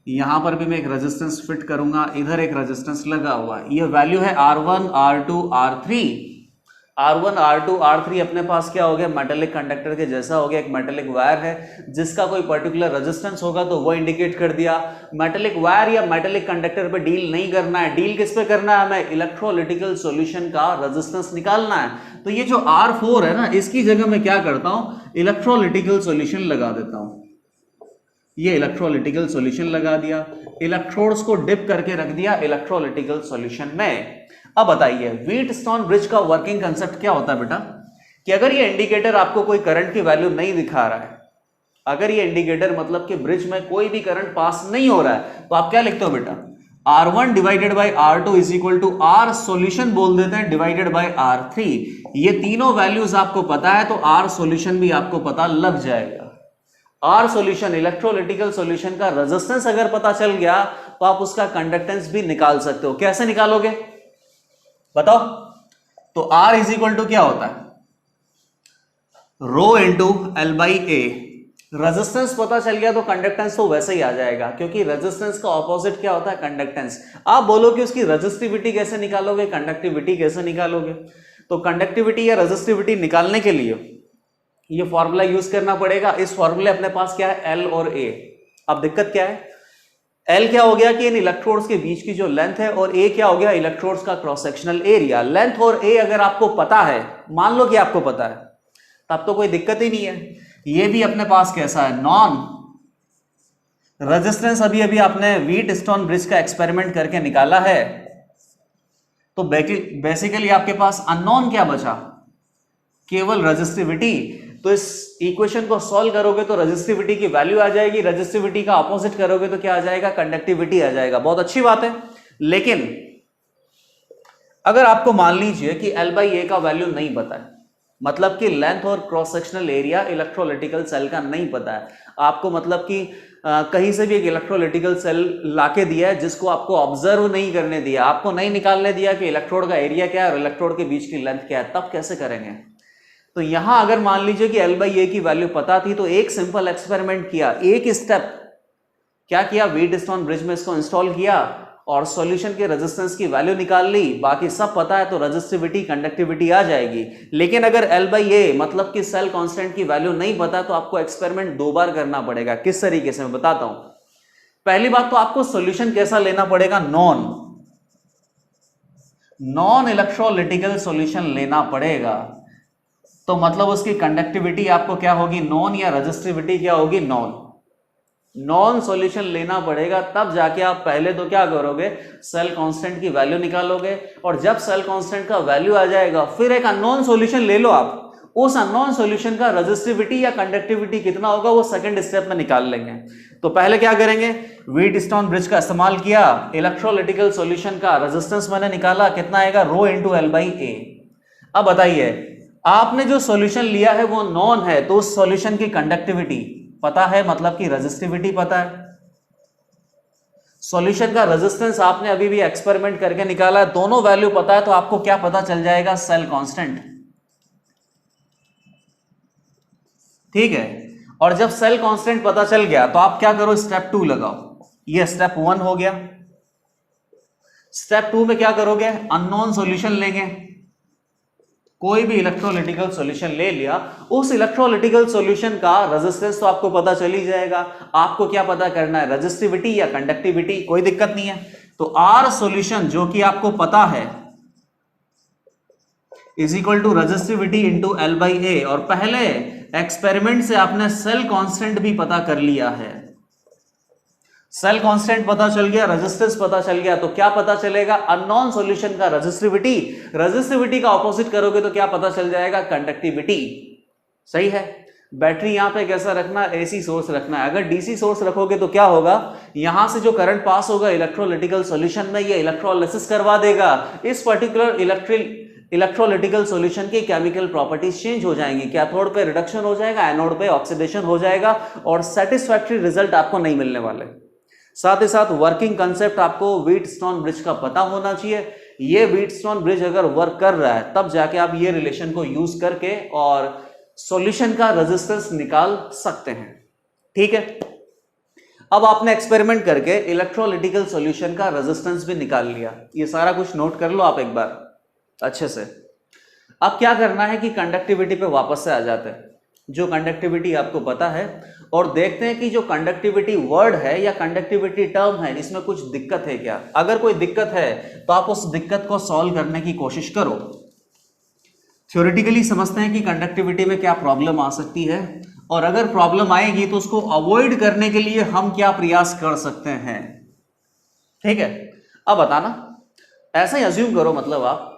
[SPEAKER 1] यहाँ पर भी मैं एक रेजिस्टेंस फिट करूंगा, इधर एक रेजिस्टेंस लगा हुआ है। ये वैल्यू है R1, R2, R3। R1 R2 R3 अपने पास क्या हो गया, मेटेलिक कंडक्टर के जैसा हो गया, एक मेटेलिक वायर है जिसका कोई पर्टिकुलर रेजिस्टेंस होगा तो वो इंडिकेट कर दिया। मेटेलिक वायर या मेटेलिक कंडक्टर पे डील नहीं करना है, डील किस पे करना है, हमें इलेक्ट्रोलिटिकल सॉल्यूशन का रेजिस्टेंस निकालना है। तो ये जो R4 है ना, इसकी जगह मैं क्या करता हूं, इलेक्ट्रोलिटिकल सॉल्यूशन लगा देता हूं। ये इलेक्ट्रोलिटिकल सॉल्यूशन लगा दिया, इलेक्ट्रोड्स को डिप करके रख दिया इलेक्ट्रोलिटिकल सॉल्यूशन में। अब बताइए व्हीटस्टोन ब्रिज का वर्किंग कंसेप्ट क्या होता है बेटा, कि अगर ये इंडिकेटर आपको कोई करंट की वैल्यू नहीं दिखा रहा है, अगर ये इंडिकेटर मतलब कि ब्रिज में कोई भी करंट पास नहीं हो रहा है, तो आप क्या लिखते हो बेटा, R1 divided by R2 is equal to R solution बोल देते हैं डिवाइडेड बाई R3। ये तीनों वैल्यूज आपको पता है तो R सोल्यूशन भी आपको पता लग जाएगा। R सोल्यूशन इलेक्ट्रोलिटिकल सॉल्यूशन का रेजिस्टेंस अगर पता चल गया तो आप उसका कंडक्टेंस भी निकाल सकते हो। कैसे निकालोगे बताओ, तो R इज इक्वल टू क्या होता है, rho into L by A. Resistance पता चल गया तो कंडक्टेंस तो वैसे ही आ जाएगा, क्योंकि रेजिस्टेंस का ऑपोजिट क्या होता है, कंडक्टेंस। आप बोलो कि उसकी रेजिस्टिविटी कैसे निकालोगे, कंडक्टिविटी कैसे निकालोगे, तो कंडक्टिविटी या रेजिस्टिविटी निकालने के लिए ये फॉर्मूला यूज करना पड़ेगा। इस फॉर्मूले अपने पास क्या है, एल और ए। अब दिक्कत क्या है, एल क्या हो गया कि इन इलेक्ट्रोड्स के बीच की जो लेंथ है, और ए क्या हो गया, इलेक्ट्रोड्स का क्रॉस सेक्शनल एरिया। लेंथ और ए अगर आपको पता है, मान लो कि आपको पता है, तब तो कोई दिक्कत ही नहीं है। ये भी अपने पास कैसा है, नॉन रेजिस्टेंस। अभी अभी आपने व्हीटस्टोन ब्रिज का एक्सपेरिमेंट करके निकाला है, तो बेसिकली आपके पास अननोन क्या बचा, केवल रेजिस्टिविटी। तो इस इक्वेशन को सॉल्व करोगे तो रेजिस्टिविटी की वैल्यू आ जाएगी, रेजिस्टिविटी का ऑपोजिट करोगे तो क्या आ जाएगा, कंडक्टिविटी आ जाएगा। बहुत अच्छी बात है। लेकिन अगर आपको मान लीजिए कि एल बाई ए का वैल्यू नहीं पता है, मतलब कि लेंथ और क्रॉस सेक्शनल एरिया इलेक्ट्रोलिटिकल सेल का नहीं पता है, आपको मतलब कि कहीं से भी एक इलेक्ट्रोलिटिकल सेल लाके दिया है जिसको आपको ऑब्जर्व नहीं करने दिया, आपको नहीं निकालने दिया कि इलेक्ट्रोड का एरिया क्या है और इलेक्ट्रोड के बीच की लेंथ क्या है, तब कैसे करेंगे। तो यहां अगर मान लीजिए कि एल बाई ए की वैल्यू पता थी, तो एक सिंपल एक्सपेरिमेंट किया, एक स्टेप क्या किया, व्हीटस्टोन ब्रिज में इसको इंस्टॉल किया और सॉल्यूशन के रेजिस्टेंस की वैल्यू निकाल ली। बाकी सब पता है तो रेजिस्टिविटी कंडक्टिविटी आ जाएगी। लेकिन अगर एल बाई ए मतलब कि सेल कांस्टेंट की वैल्यू नहीं पता, तो आपको एक्सपेरिमेंट दो बार करना पड़ेगा। किस तरीके से मैं बताता हूं। पहली बात तो आपको सॉल्यूशन कैसा लेना पड़ेगा, नॉन इलेक्ट्रोलिटिकल सॉल्यूशन लेना पड़ेगा। तो मतलब उसकी कंडक्टिविटी आपको क्या होगी, नॉन, या रेजिस्टिविटी क्या होगी, नॉन सॉल्यूशन लेना पड़ेगा। तब जाके आप पहले तो क्या करोगे, सेल कांस्टेंट की वैल्यू निकालोगे, और जब सेल कांस्टेंट का वैल्यू आ जाएगा फिर एक अननोन सॉल्यूशन ले लो आप, उस अननोन सॉल्यूशन का रेजिस्टिविटी या कंडक्टिविटी कितना होगा वो सेकंड स्टेप में निकाल लेंगे। तो पहले क्या करेंगे, व्हीटस्टोन ब्रिज का इस्तेमाल किया, इलेक्ट्रोलिटिकल सॉल्यूशन का रेजिस्टेंस मैंने निकाला, कितना आएगा, रो इंटू एल बाई ए। अब बताइए आपने जो सॉल्यूशन लिया है वो नॉन है, तो उस सॉल्यूशन की कंडक्टिविटी पता है, मतलब कि रेजिस्टिविटी पता है। सॉल्यूशन का रेजिस्टेंस आपने अभी भी एक्सपेरिमेंट करके निकाला है, दोनों वैल्यू पता है, तो आपको क्या पता चल जाएगा, सेल कांस्टेंट। ठीक है। और जब सेल कांस्टेंट पता चल गया तो आप क्या करो, स्टेप 2 लगाओ। ये स्टेप 1 हो गया। स्टेप 2 में क्या करोगे, अननोन सॉल्यूशन लेंगे, कोई भी इलेक्ट्रोलिटिकल सॉल्यूशन ले लिया, उस इलेक्ट्रोलिटिकल सॉल्यूशन का रेजिस्टेंस तो आपको पता चल ही जाएगा। आपको क्या पता करना है, रेजिस्टिविटी या कंडक्टिविटी, कोई दिक्कत नहीं है। तो आर सॉल्यूशन जो कि आपको पता है is equal to resistivity into L by A, और पहले एक्सपेरिमेंट से आपने सेल कांस्टेंट भी पता कर लिया है। सेल कांस्टेंट पता चल गया, रेजिस्टेंस पता चल गया, तो क्या पता चलेगा, अननोन सॉल्यूशन का रेजिस्टिविटी। रेजिस्टिविटी का ऑपोजिट करोगे तो क्या पता चल जाएगा, कंडक्टिविटी। सही है। बैटरी यहां पे कैसा रखना, एसी सोर्स रखना है। अगर डीसी सोर्स रखोगे तो क्या होगा, यहां से जो करंट पास होगा इलेक्ट्रोलिटिकल सॉल्यूशन में, ये इलेक्ट्रोलिसिस करवा देगा। इस पर्टिकुलर इलेक्ट्रोलिटिकल सॉल्यूशन की केमिकल प्रॉपर्टीज चेंज हो जाएंगी, कैथोड पे रिडक्शन हो जाएगा, एनोड पे ऑक्सीडेशन हो जाएगा, और सेटिस्फैक्टरी रिजल्ट आपको नहीं मिलने वाले। साथ ही साथ वर्किंग कंसेप्ट आपको व्हीटस्टोन ब्रिज का पता होना चाहिए। ये व्हीटस्टोन ब्रिज अगर वर्क कर रहा है तब जाके आप ये रिलेशन को यूज करके और सॉल्यूशन का रेजिस्टेंस निकाल सकते हैं। ठीक है। अब आपने एक्सपेरिमेंट करके इलेक्ट्रोलिटिकल सॉल्यूशन का रेजिस्टेंस भी निकाल लिया। ये सारा कुछ नोट कर लो आप एक बार अच्छे से। अब क्या करना है कि कंडक्टिविटी पे वापस से आ जाते हैं, जो कंडक्टिविटी आपको पता है, और देखते हैं कि जो कंडक्टिविटी वर्ड है या कंडक्टिविटी टर्म है इसमें कुछ दिक्कत है क्या। अगर कोई दिक्कत है तो आप उस दिक्कत को सॉल्व करने की कोशिश करो। थ्योरेटिकली समझते हैं कि कंडक्टिविटी में क्या प्रॉब्लम आ सकती है, और अगर प्रॉब्लम आएगी तो उसको अवॉइड करने के लिए हम क्या प्रयास कर सकते हैं। ठीक है, अब बताना, ऐसा ही अज्यूम करो मतलब आप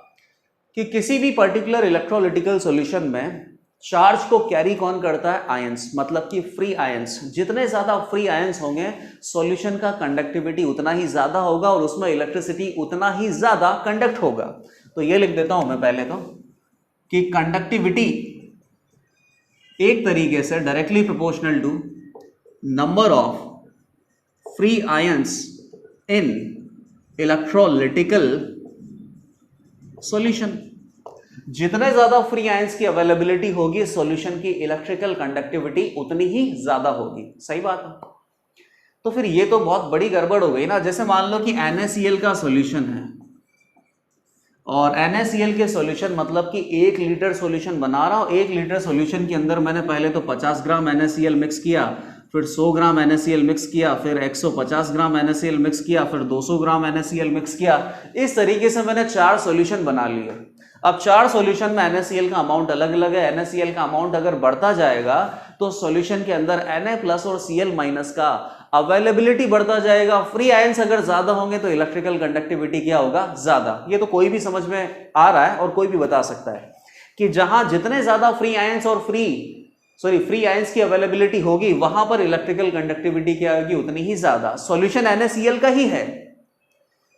[SPEAKER 1] कि किसी भी पर्टिकुलर इलेक्ट्रोलिटिकल सॉल्यूशन में चार्ज को कैरी कौन करता है, आयंस, मतलब कि फ्री आयंस। जितने ज्यादा फ्री आयंस होंगे सॉल्यूशन का कंडक्टिविटी उतना ही ज्यादा होगा और उसमें इलेक्ट्रिसिटी उतना ही ज्यादा कंडक्ट होगा। तो ये लिख देता हूं मैं पहले तो कि कंडक्टिविटी एक तरीके से directly proportional to number of free ions in electrolytical solution. जितने ज्यादा फ्री आयंस की अवेलेबिलिटी होगी सॉल्यूशन की इलेक्ट्रिकल कंडक्टिविटी उतनी ही ज्यादा होगी। सही बात है। तो फिर ये तो बहुत बड़ी गड़बड़ हो गई ना। जैसे मान लो कि NaCl का सॉल्यूशन है और NaCl के सॉल्यूशन मतलब कि 1 लीटर सॉल्यूशन बना रहा हूं। 1 लीटर सॉल्यूशन के अंदर मैंने पहले तो 50 ग्राम NaCl मिक्स किया, फिर 100 ग्राम NaCl मिक्स किया, फिर 150 ग्राम NaCl मिक्स किया, फिर 200 ग्राम NaCl मिक्स किया। इस तरीके से मैंने 4 सॉल्यूशन बना लिए। अब 4 सॉल्यूशन में NaCl का अमाउंट अलग अलग है। NaCl का अमाउंट अगर बढ़ता जाएगा तो सॉल्यूशन के अंदर Na+ और Cl- का अवेलेबिलिटी बढ़ता जाएगा। फ्री आयंस अगर ज्यादा होंगे तो इलेक्ट्रिकल कंडक्टिविटी क्या होगा, ज्यादा। ये तो कोई भी समझ में आ रहा है और कोई भी बता सकता है कि जहां जितने ज्यादा फ्री आयंस और फ्री आयंस की अवेलेबिलिटी होगी वहां पर इलेक्ट्रिकल कंडक्टिविटी क्या होगी, उतनी ही ज्यादा। सॉल्यूशन NaCl का ही है।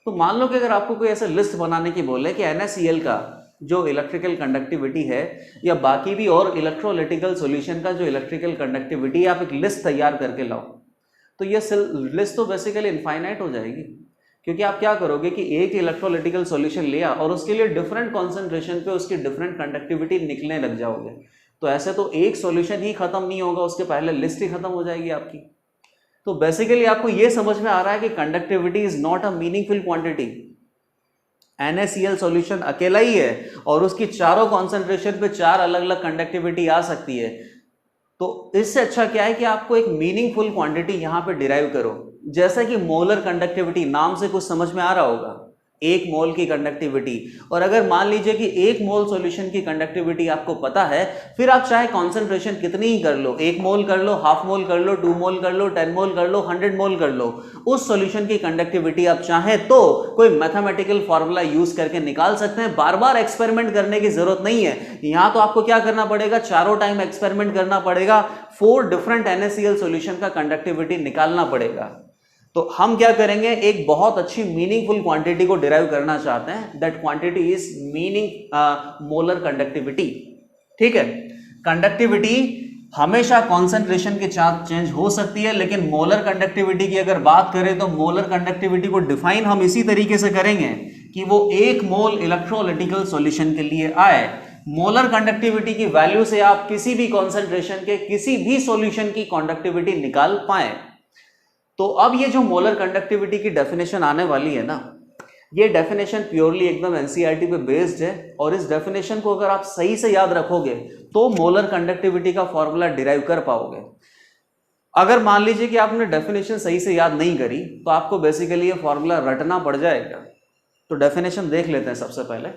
[SPEAKER 1] तो मान लो कि अगर आपको कोई ऐसे लिस्ट बनाने की बोले कि NaCl का जो इलेक्ट्रिकल कंडक्टिविटी है या बाकी भी और इलेक्ट्रोलिटिकल सॉल्यूशन का जो इलेक्ट्रिकल कंडक्टिविटी, आप एक लिस्ट तैयार करके लाओ, तो ये लिस्ट तो बेसिकली इनफाइनाइट हो जाएगी। क्योंकि आप क्या करोगे कि एक इलेक्ट्रोलिटिकल सॉल्यूशन लिया और उसके लिए डिफरेंट कॉन्सेंट्रेशन पे उसकी डिफरेंट कंडक्टिविटी निकलने लग जाओगे, तो ऐसे तो एक सॉल्यूशन ही खत्म नहीं होगा, उसके पहले लिस्ट ही खत्म हो जाएगी आपकी। तो बेसिकली आपको यह समझ में आ रहा है कि conductivity is not a meaningful quantity. NaCl solution अकेला ही है और उसकी चारों कॉन्सेंट्रेशन पे 4 अलग अलग कंडक्टिविटी आ सकती है। तो इससे अच्छा क्या है कि आपको एक मीनिंगफुल क्वांटिटी यहां पे डिराइव करो। जैसे कि मोलर कंडक्टिविटी, नाम से कुछ समझ में आ रहा होगा, 1 मोल की कंडक्टिविटी। और अगर मान लीजिए कि 1 मोल सॉल्यूशन की कंडक्टिविटी आपको पता है, फिर आप चाहे कॉन्सेंट्रेशन कितनी ही कर लो, 1 मोल कर लो, हाफ मोल कर लो, 2 मोल कर लो, 10 मोल कर लो, 100 मोल कर लो, उस सॉल्यूशन की कंडक्टिविटी आप चाहे तो कोई मैथमेटिकल फॉर्मूला यूज करके निकाल सकते हैं। बार बार एक्सपेरिमेंट करने की जरूरत नहीं है। यहां तो आपको क्या करना पड़ेगा, चारों टाइम एक्सपेरिमेंट करना पड़ेगा, 4 डिफरेंट NaCl सॉल्यूशन का कंडक्टिविटी निकालना पड़ेगा। तो हम क्या करेंगे, एक बहुत अच्छी मीनिंगफुल क्वांटिटी को डिराइव करना चाहते हैं। That quantity is molar conductivity. ठीक है, कंडक्टिविटी हमेशा कॉन्सेंट्रेशन के साथ चेंज हो सकती है, लेकिन मोलर कंडक्टिविटी की अगर बात करें तो मोलर कंडक्टिविटी को डिफाइन हम इसी तरीके से करेंगे कि वो 1 मोल इलेक्ट्रोलिटिकल सॉल्यूशन के लिए आए। मोलर कंडक्टिविटी की वैल्यू से आप किसी भी कॉन्सेंट्रेशन के किसी भी सॉल्यूशन की कंडक्टिविटी निकाल पाए। तो अब ये जो मोलर कंडक्टिविटी की डेफिनेशन आने वाली है ना, ये डेफिनेशन प्योरली एकदम एनसीईआरटी पे बेस्ड है, और इस डेफिनेशन को अगर आप सही से याद रखोगे तो मोलर कंडक्टिविटी का फॉर्मूला डिराइव कर पाओगे। अगर मान लीजिए कि आपने डेफिनेशन सही से याद नहीं करी तो आपको बेसिकली ये फॉर्मूला रटना पड़ जाएगा। तो डेफिनेशन देख लेते हैं सबसे पहले।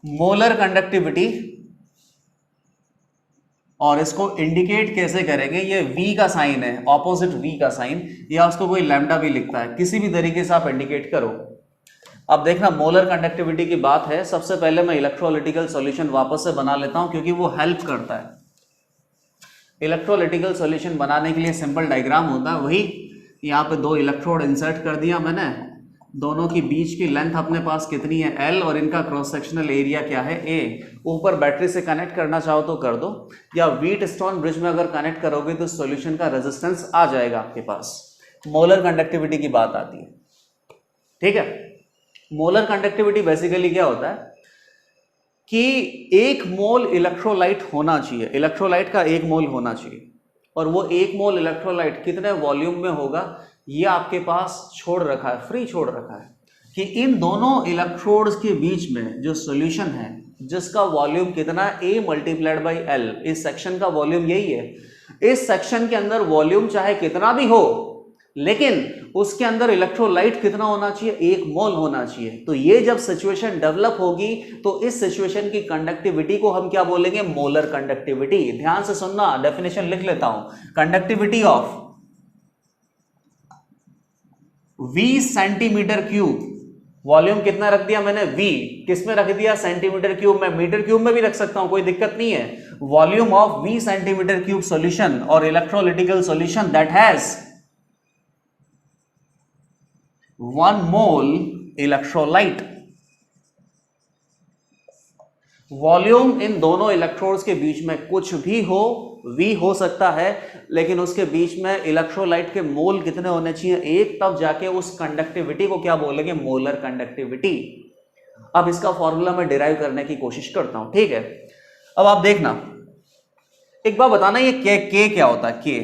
[SPEAKER 1] मोलर कंडक्टिविटी, और इसको इंडिकेट कैसे करेंगे, ये V का साइन है, ऑपोजिट V का साइन, या उसको कोई लैम्डा भी लिखता है, किसी भी तरीके से आप इंडिकेट करो। अब देखना, मोलर कंडक्टिविटी की बात है, सबसे पहले मैं इलेक्ट्रोलिटिकल सॉल्यूशन वापस से बना लेता हूं क्योंकि वो हेल्प करता है। इलेक्ट्रोलिटिकल सॉल्यूशन बनाने के लिए सिंपल डायग्राम होता है, वही यहाँ पे 2 इलेक्ट्रोड इंसर्ट कर दिया मैंने, दोनों की बीच की लेंथ अपने पास कितनी है L, और इनका क्रॉस सेक्शनल एरिया क्या है A। ऊपर बैटरी से कनेक्ट करना चाहो तो कर दो, या व्हीटस्टोन ब्रिज में अगर कनेक्ट करोगे तो सॉल्यूशन का रेजिस्टेंस आ जाएगा आपके पास। मोलर कंडक्टिविटी की बात आती है। ठीक है, मोलर कंडक्टिविटी बेसिकली क्या होता है कि 1 मोल इलेक्ट्रोलाइट होना चाहिए, इलेक्ट्रोलाइट का 1 मोल होना चाहिए, और वो 1 मोल इलेक्ट्रोलाइट कितने वॉल्यूम में होगा ये आपके पास छोड़ रखा है, फ्री छोड़ रखा है कि इन दोनों इलेक्ट्रोड्स के बीच में जो सॉल्यूशन है जिसका वॉल्यूम कितना, A मल्टीप्लाइड बाई L। इस सेक्शन का वॉल्यूम यही है। इस सेक्शन के अंदर वॉल्यूम चाहे कितना भी हो, लेकिन उसके अंदर इलेक्ट्रोलाइट कितना होना चाहिए, 1 मोल होना चाहिए। तो ये जब सिचुएशन डेवलप होगी तो इस सिचुएशन की कंडक्टिविटी को हम क्या बोलेंगे, मोलर कंडक्टिविटी। ध्यान से सुनना, डेफिनेशन लिख लेता हूं। Conductivity of V centimetre cube, volume कितना रख दिया मैंने, V, किस में रख दिया, सेंटीमीटर क्यूब में। मीटर क्यूब में भी रख सकता हूं, कोई दिक्कत नहीं है। Volume of V centimetre cube solution और electrolytical solution that has 1 mole electrolyte. Volume इन दोनों इलेक्ट्रोड्स के बीच में कुछ भी हो, V हो सकता है, लेकिन उसके बीच में इलेक्ट्रोलाइट के मोल कितने होने चाहिए, 1, तब जाके उस कंडक्टिविटी को क्या बोलेंगे, मोलर कंडक्टिविटी। अब इसका फॉर्मूला मैं डिराइव करने की कोशिश करता हूं, ठीक है। अब आप देखना, एक बार बताना, ये K क्या होता है,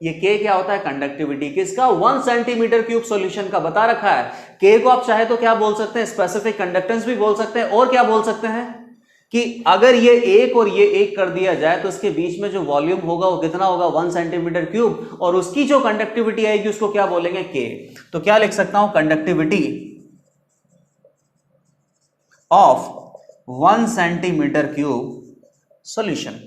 [SPEAKER 1] ये K क्या होता है, कंडक्टिविटी किसका, 1 सेंटीमीटर क्यूब सॉल्यूशन का बता रखा है। K को आप चाहे तो क्या बोल सकते हैं, स्पेसिफिक कंडक्टेंस भी बोल सकते हैं, और क्या बोल सकते हैं कि अगर ये 1 और ये 1 कर दिया जाए तो इसके बीच में जो वॉल्यूम होगा वो कितना होगा, 1 सेंटीमीटर क्यूब, और उसकी जो कंडक्टिविटी आएगी उसको क्या बोलेंगे, K। तो क्या लिख सकता हूं, conductivity of 1 centimetre cube solution,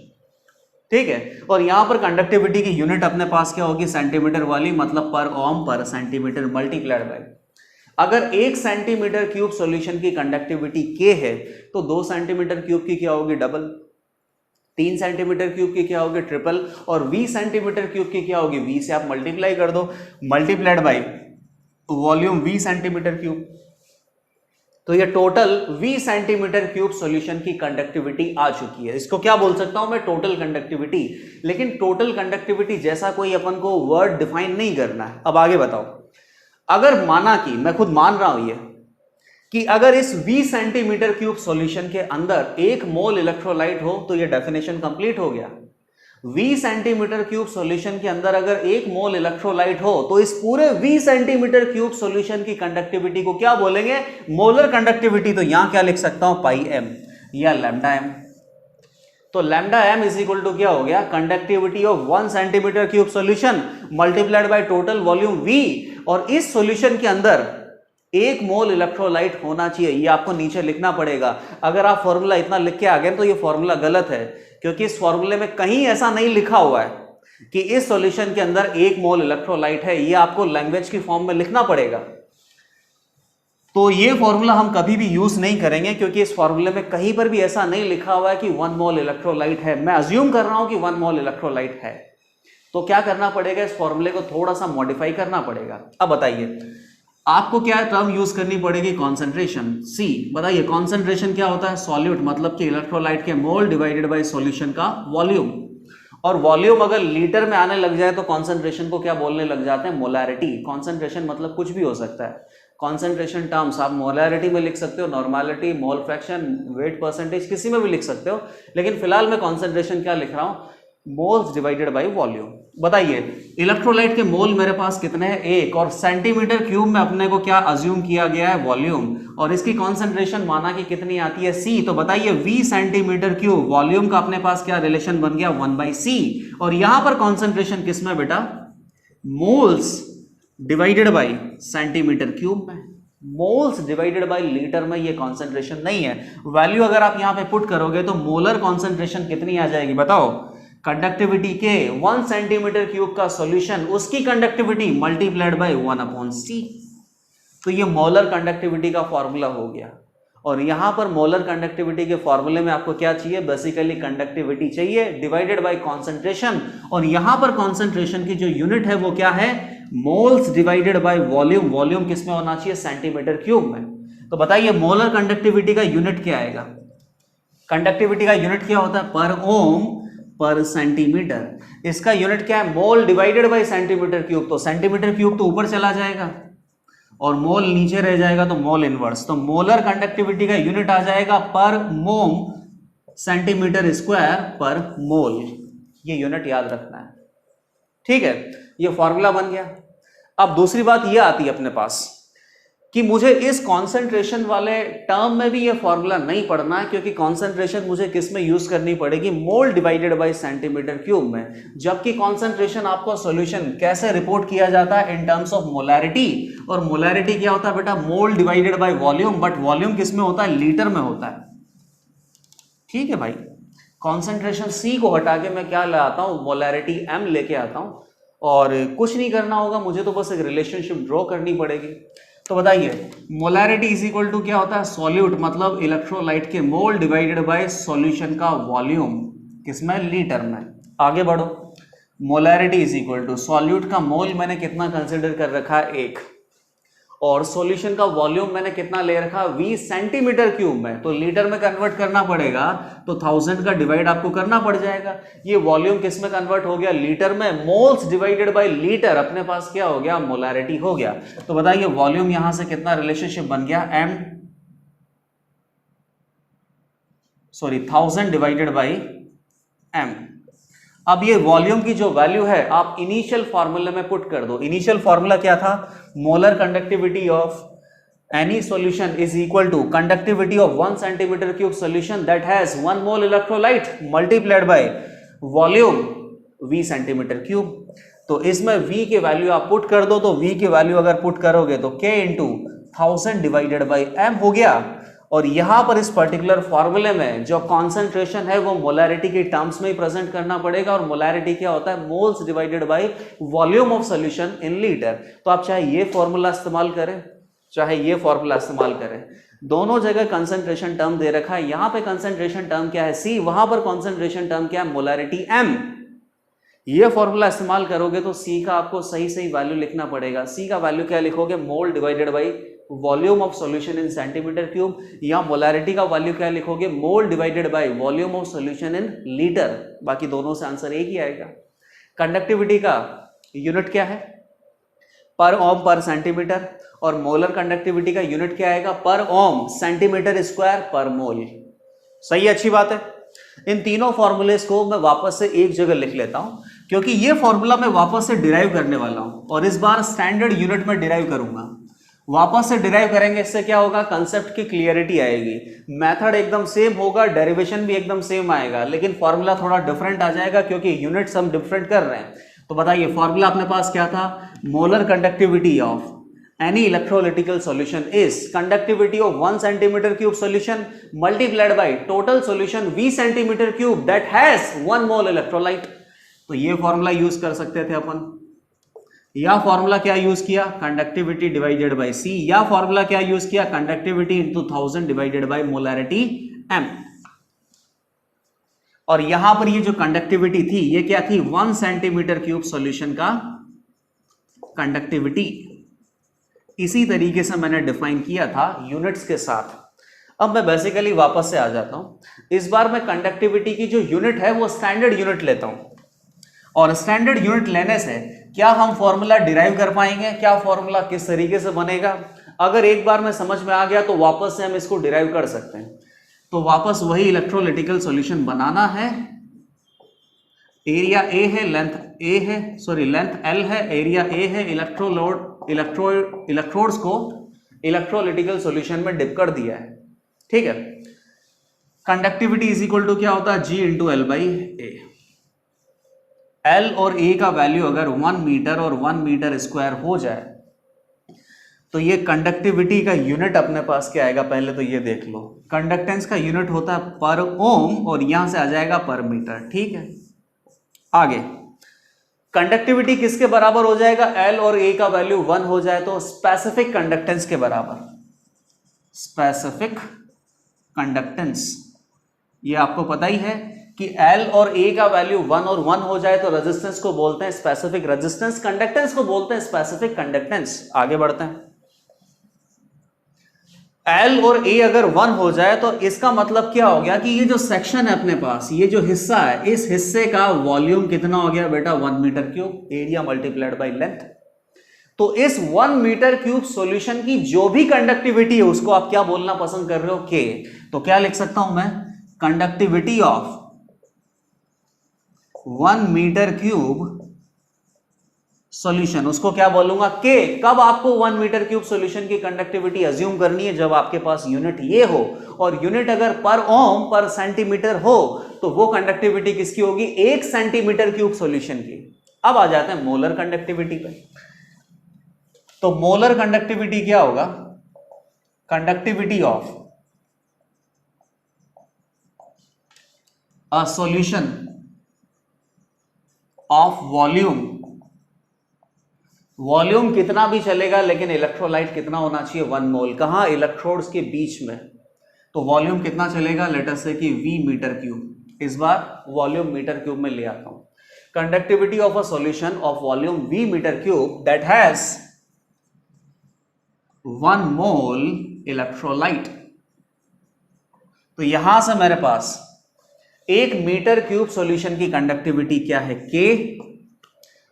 [SPEAKER 1] ठीक है। और यहां पर कंडक्टिविटी की यूनिट अपने पास क्या होगी, सेंटीमीटर वाली, मतलब पर ओम पर सेंटीमीटर मल्टीप्लाइड बाय। अगर 1 सेंटीमीटर क्यूब सॉल्यूशन की कंडक्टिविटी K है तो 2 सेंटीमीटर क्यूब की क्या होगी, डबल, 3 सेंटीमीटर क्यूब की क्या होगी, ट्रिपल, और 20 सेंटीमीटर क्यूब की क्या होगी, 20 से आप मल्टीप्लाई कर दो, multiplied by volume 20 centimetre cube. तो ये टोटल 20 सेंटीमीटर क्यूब सॉल्यूशन की कंडक्टिविटी आ चुकी है। इसको क्या बोल सकता हूं मैं, टोटल कंडक्टिविटी। लेकिन टोटल कंडक्टिविटी जैसा कोई अपन को वर्ड डिफाइन नहीं करना है। अब आगे बताओ, अगर माना कि, मैं खुद मान रहा हूं ये, कि अगर इस 20 सेंटीमीटर क्यूब सॉल्यूशन के अंदर 1 मोल इलेक्ट्रोलाइट हो तो ये डेफिनेशन कंप्लीट हो गया। 20 सेंटीमीटर क्यूब सॉल्यूशन के अंदर अगर 1 मोल इलेक्ट्रोलाइट हो तो इस पूरे 20 सेंटीमीटर क्यूब सॉल्यूशन की कंडक्टिविटी को क्या बोलेंगे, मोलर कंडक्टिविटी। तो यहां क्या लिख सकता हूं, पाई एम या लैम्डा एम। तो lambda M is equal to क्या हो गया, conductivity of 1 centimetre cube solution multiplied by total volume V, और इस सॉल्यूशन के अंदर 1 मोल इलेक्ट्रोलाइट होना चाहिए। ये आपको नीचे लिखना पड़ेगा। अगर आप फॉर्मूला इतना लिख के आ गए तो ये फॉर्मूला गलत है, क्योंकि इस फॉर्मूले में कहीं ऐसा नहीं लिखा हुआ है कि इस सॉल्यूशन के अंदर 1 मोल इलेक्ट्रोलाइट है। ये आपको लैंग्वेज की फॉर्म में लिखना पड़ेगा। तो ये फॉर्मूला हम कभी भी यूज नहीं करेंगे, क्योंकि इस फॉर्मूले में कहीं पर भी ऐसा नहीं लिखा हुआ है कि 1 मोल इलेक्ट्रोलाइट है। मैं अज्यूम कर रहा हूं कि 1 मोल इलेक्ट्रोलाइट है, तो क्या करना पड़ेगा, इस फॉर्मूले को थोड़ा सा मॉडिफाई करना पड़ेगा। अब बताइए आपको क्या टर्म यूज करनी पड़ेगी, कॉन्सेंट्रेशन, C। बताइए कॉन्सेंट्रेशन क्या होता है, सॉल्यूट, मतलब कि इलेक्ट्रोलाइट के मोल डिवाइडेड बाय सॉल्यूशन का वॉल्यूम। और वॉल्यूम अगर लीटर में आने लग जाए तो कॉन्सेंट्रेशन को क्या बोलने लग जाते हैं, मोलैरिटी। कॉन्सेंट्रेशन मतलब कुछ भी हो सकता है। कॉन्सेंट्रेशन टर्म्स आप मोलैरिटी में लिख सकते हो, normality, mole fraction, wait percentage, किसी में भी लिख सकते हो। लेकिन फिलहाल मैं कॉन्सेंट्रेशन क्या लिख रहा हूं, मोल्स डिवाइडेड बाय वॉल्यूम। बताइए इलेक्ट्रोलाइट के मोल मेरे पास कितने हैं, 1, और सेंटीमीटर क्यूब में अपने को क्या अज्यूम किया गया है, वॉल्यूम, और इसकी कॉन्सेंट्रेशन माना कि कितनी आती है, C। तो बताइए 20 सेंटीमीटर क्यूब, वॉल्यूम का अपने पास क्या रिलेशन बन गया, 1/C। और यहां पर कॉन्सेंट्रेशन किसमें बेटा, moles divided bye centimetre cube में। मोल्स डिवाइडेड बाय लीटर में ये कॉन्सेंट्रेशन नहीं है। वैल्यू अगर आप यहां पे पुट करोगे तो मोलर कॉन्सेंट्रेशन कितनी आ जाएगी बताओ, कंडक्टिविटी के 1 सेंटीमीटर क्यूब का सॉल्यूशन, उसकी कंडक्टिविटी मल्टीप्लाइड बाय 1/C। तो ये मोलर कंडक्टिविटी का फॉर्मूला हो गया। और यहां पर मोलर कंडक्टिविटी के फॉर्मूले में आपको क्या चाहिए, बेसिकली कंडक्टिविटी चाहिए डिवाइडेड बाय कॉन्सेंट्रेशन। और यहां पर कॉन्सेंट्रेशन की जो यूनिट है वो क्या है, moles divided by volume. Volume किस में होना चाहिए, सेंटीमीटर क्यूब में। तो बताइए मोलर कंडक्टिविटी का यूनिट क्या आएगा, कंडक्टिविटी का यूनिट क्या होता है, पर ओम पर सेंटीमीटर। इसका यूनिट क्या है, मोल डिवाइडेड बाय सेंटीमीटर क्यूब। तो सेंटीमीटर क्यूब तो ऊपर चला जाएगा और मोल नीचे रह जाएगा, तो मोल इनवर्स। तो मोलर कंडक्टिविटी का यूनिट आ जाएगा पर मोम सेंटीमीटर स्क्वायर पर मोल। ये यूनिट याद रखना है, ठीक है। ये फॉर्मूला बन गया। अब दूसरी बात ये आती है अपने पास कि मुझे इस कॉन्सेंट्रेशन वाले टर्म में भी ये फॉर्मूला नहीं पढ़ना है, क्योंकि कॉन्सेंट्रेशन मुझे किस में यूज करनी पड़ेगी, मोल डिवाइडेड बाय सेंटीमीटर क्यूब में, जबकि कॉन्सेंट्रेशन आपको सॉल्यूशन कैसे रिपोर्ट किया जाता है इन टर्म्स ऑफ मोलैरिटी, और मोलैरिटी क्या होता है बेटा, मोल divided by volume, but volume किस में होता है, लीटर में होता है। ठीक है भाई, कॉन्सेंट्रेशन C को हटा के मैं क्या ले आता हूं, मोलैरिटी M लेके आता हूं, और कुछ नहीं करना होगा मुझे, तो बस एक रिलेशनशिप ड्रॉ करनी पड़ेगी। तो बताइए मोलैरिटी इज इक्वल टू क्या होता है, सॉल्यूट मतलब इलेक्ट्रोलाइट के मोल डिवाइडेड बाय सॉल्यूशन का वॉल्यूम, किसमें, लीटर में। आगे बढ़ो, molarity is equal to solute का मोल मैंने कितना कंसिडर कर रखा है, 1, और सॉल्यूशन का वॉल्यूम मैंने कितना ले रखा, 20 सेंटीमीटर क्यूब में, तो लीटर में कन्वर्ट करना पड़ेगा, तो 1000 का डिवाइड आपको करना पड़ जाएगा। ये वॉल्यूम किस में कन्वर्ट हो गया, लीटर में, मोल्स डिवाइडेड बाय लीटर, अपने पास क्या हो गया, मोलैरिटी हो गया। तो बताइए वॉल्यूम यहां से कितना रिलेशनशिप बन गया, 1000 डिवाइडेड बाय m। अब ये वॉल्यूम की जो वैल्यू है आप इनिशियल फॉर्मूले में पुट कर दो। इनिशियल फॉर्मूला क्या था, molar conductivity of any solution is equal to conductivity of 1 centimetre cube solution that has 1 mole electrolyte multiplied by volume v centimetre cube. तो इसमें v की वैल्यू आप पुट कर दो, तो v की वैल्यू अगर पुट करोगे तो k into 1000 divided by m हो गया। और यहां पर इस पर्टिकुलर फॉर्मूले में जो कॉन्सेंट्रेशन है वो मोलैरिटी के टर्म्स में ही प्रेजेंट करना पड़ेगा, और मोलैरिटी क्या होता है, moles divided by volume of solution in litre. तो आप चाहे ये फॉर्मूला इस्तेमाल करें चाहे ये फॉर्मूला इस्तेमाल करें, दोनों जगह कंसेंट्रेशन टर्म दे रखा है। यहां पे कंसेंट्रेशन टर्म क्या है, C, वहां पर कंसेंट्रेशन टर्म क्या है, मोलैरिटी M। ये फॉर्मूला इस्तेमाल करोगे तो C का आपको सही सही वैल्यू लिखना पड़ेगा। C का वैल्यू क्या लिखोगे, मोल divided by volume of solution in centimetre cube, या मोलैरिटी का वैल्यू क्या लिखोगे, मोल divided by volume of solution in litre. बाकी दोनों से आंसर एक ही आएगा। कंडक्टिविटी का यूनिट क्या है, पर ओम पर सेंटीमीटर, और मोलर कंडक्टिविटी का यूनिट क्या आएगा, पर ओम सेंटीमीटर स्क्वायर पर मोल। सही, अच्छी बात है। इन तीनों फॉर्मूलेस को मैं वापस से एक जगह लिख लेता हूं, क्योंकि ये फॉर्मूला मैं वापस से डिराइव करने वाला हूं, और इस बार स्टैंडर्ड यूनिट में डिराइव करूंगा। वापस से डिराइव करेंगे, इससे क्या होगा, कंसेप्ट की क्लियरिटी आएगी, मेथड एकदम सेम होगा, डेरिवेशन भी एकदम सेम आएगा, लेकिन फॉर्मूला थोड़ा डिफरेंट आ जाएगा क्योंकि यूनिट्स हम डिफरेंट कर रहे हैं। तो बताइए फॉर्मूला अपने पास क्या था, molar conductivity of any electrolytical solution is conductivity of 1 centimeter cube solution multiplied by total solution v centimeter cube that has 1 mole electrolyte। तो ये फॉर्मूला यूज कर सकते थे अपन, या फॉर्मूला क्या यूज किया, कंडक्टिविटी डिवाइडेड बाय C, या formula क्या यूज किया, conductivity into 1000 divided by molarity M। और यहां पर ये जो कंडक्टिविटी थी ये क्या थी, 1 सेंटीमीटर क्यूब सॉल्यूशन का कंडक्टिविटी। इसी तरीके से मैंने डिफाइन किया था यूनिट्स के साथ। अब मैं बेसिकली वापस से आ जाता हूं। इस बार मैं कंडक्टिविटी की जो यूनिट है वो स्टैंडर्ड यूनिट लेता हूं, और स्टैंडर्ड यूनिट लेने से क्या हम फॉर्मूला डिराइव कर पाएंगे, क्या फॉर्मूला किस तरीके से बनेगा, अगर एक बार में समझ में आ गया तो वापस से हम इसको डिराइव कर सकते हैं। तो वापस वही इलेक्ट्रोलिटिकल सॉल्यूशन बनाना है। एरिया A है, लेंथ L है, एरिया A है, इलेक्ट्रोड्स को इलेक्ट्रोलिटिकल सॉल्यूशन में डिप कर दिया है। ठीक है, कंडक्टिविटी इज इक्वल टू क्या होता है, G into L by A। L और A का वैल्यू अगर 1 मीटर और 1 मीटर स्क्वायर हो जाए तो ये कंडक्टिविटी का यूनिट अपने पास क्या आएगा, पहले तो ये देख लो, कंडक्टेंस का यूनिट होता है पर ओम, और यहां से आ जाएगा पर मीटर। ठीक है, आगे कंडक्टिविटी किसके बराबर हो जाएगा, L और A का वैल्यू 1 हो जाए तो स्पेसिफिक कंडक्टेंस के बराबर। स्पेसिफिक कंडक्टेंस, ये आपको पता ही है कि L और A का वैल्यू 1 और 1 हो जाए तो रेजिस्टेंस को बोलते हैं स्पेसिफिक रेजिस्टेंस, कंडक्टेंस को बोलते हैं स्पेसिफिक कंडक्टेंस। आगे बढ़ते हैं, L और A अगर 1 हो जाए तो इसका मतलब क्या हो गया कि ये जो सेक्शन है अपने पास, ये जो हिस्सा है, इस हिस्से का वॉल्यूम कितना हो गया बेटा, 1 metre cube, area multiplied by length. तो इस 1 मीटर क्यूब सॉल्यूशन की जो भी कंडक्टिविटी है उसको आप क्या बोलना पसंद कर रहे हो, K। तो क्या लिख सकता हूं मैं, conductivity of 1 metre cube solution, उसको क्या बोलूंगा के। कब आपको 1 मीटर क्यूब सॉल्यूशन की कंडक्टिविटी अज्यूम करनी है, जब आपके पास यूनिट ये हो, और यूनिट अगर पर ओम पर सेंटीमीटर हो तो वो कंडक्टिविटी किसकी होगी, 1 सेंटीमीटर क्यूब सॉल्यूशन की। अब आ जाते हैं मोलर कंडक्टिविटी पे। तो मोलर कंडक्टिविटी क्या होगा, conductivity of a solution of volume, volume कितना भी चलेगा लेकिन इलेक्ट्रोलाइट कितना होना चाहिए, 1 मोल। कहां, इलेक्ट्रोड्स के बीच में। तो वॉल्यूम कितना चलेगा, लेट अस से कि V मीटर क्यूब। इस बार वॉल्यूम मीटर क्यूब में ले आता हूं। Conductivity of a solution of volume V metre cube that has 1 mole electrolyte. तो यहां से मेरे पास 1 मीटर क्यूब सॉल्यूशन की कंडक्टिविटी क्या है, K,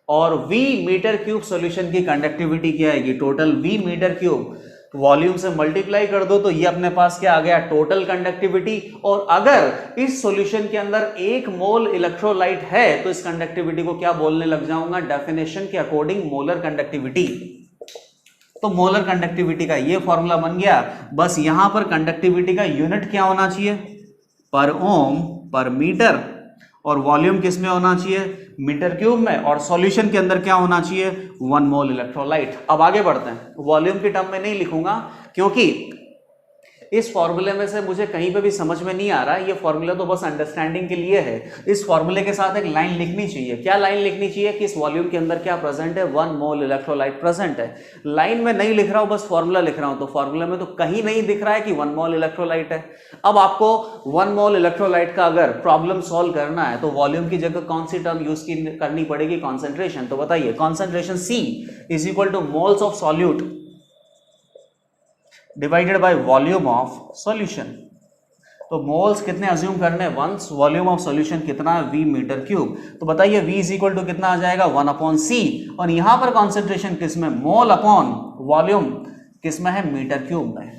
[SPEAKER 1] और V मीटर क्यूब सॉल्यूशन की कंडक्टिविटी क्या आएगी, total V metre cube. Volume से मल्टीप्लाई कर दो तो ये अपने पास क्या आ गया, टोटल कंडक्टिविटी। और अगर इस सॉल्यूशन के अंदर 1 मोल इलेक्ट्रोलाइट है तो इस कंडक्टिविटी को क्या बोलने लग जाऊंगा, डेफिनेशन के अकॉर्डिंग मोलर कंडक्टिविटी। तो मोलर कंडक्टिविटी का ये फॉर्मूला बन गया। बस यहां पर कंडक्टिविटी का यूनिट क्या होना चाहिए, पर ओम पर मीटर, और वॉल्यूम किस में होना चाहिए, मीटर क्यूब में, और सॉल्यूशन के अंदर क्या होना चाहिए, 1 मोल इलेक्ट्रोलाइट। अब आगे बढ़ते हैं। वॉल्यूम के टर्म में नहीं लिखूंगा क्योंकि इस फॉर्मूले में से मुझे कहीं पे भी समझ में नहीं आ रहा, ये फॉर्मूला तो बस अंडरस्टैंडिंग के लिए है। इस फॉर्मूले के साथ एक लाइन लिखनी चाहिए। क्या लाइन लिखनी चाहिए कि इस वॉल्यूम के अंदर क्या प्रेजेंट है, 1 मोल इलेक्ट्रोलाइट प्रेजेंट है। लाइन में नहीं लिख रहा हूं, बस फॉर्मूला लिख रहा हूं। तो फॉर्मूले में तो कहीं नहीं दिख रहा है कि 1 मोल इलेक्ट्रोलाइट है। अब आपको 1 मोल इलेक्ट्रोलाइट का अगर प्रॉब्लम सॉल्व करना है तो वॉल्यूम की जगह कौन सी टर्म यूज करनी पड़ेगी, कॉन्सेंट्रेशन। तो बताइए, concentration C is equal two moles of solute divided by volume of solution. तो मोल्स कितने अज्यूम करने, 1, वॉल्यूम ऑफ सॉल्यूशन कितना है, V मीटर क्यूब। तो बताइए V इज इक्वल टू कितना आ जाएगा, 1/C, और यहां पर कॉन्सेंट्रेशन किसमें, मोल अपॉन वॉल्यूम किसमें है, मीटर क्यूब में।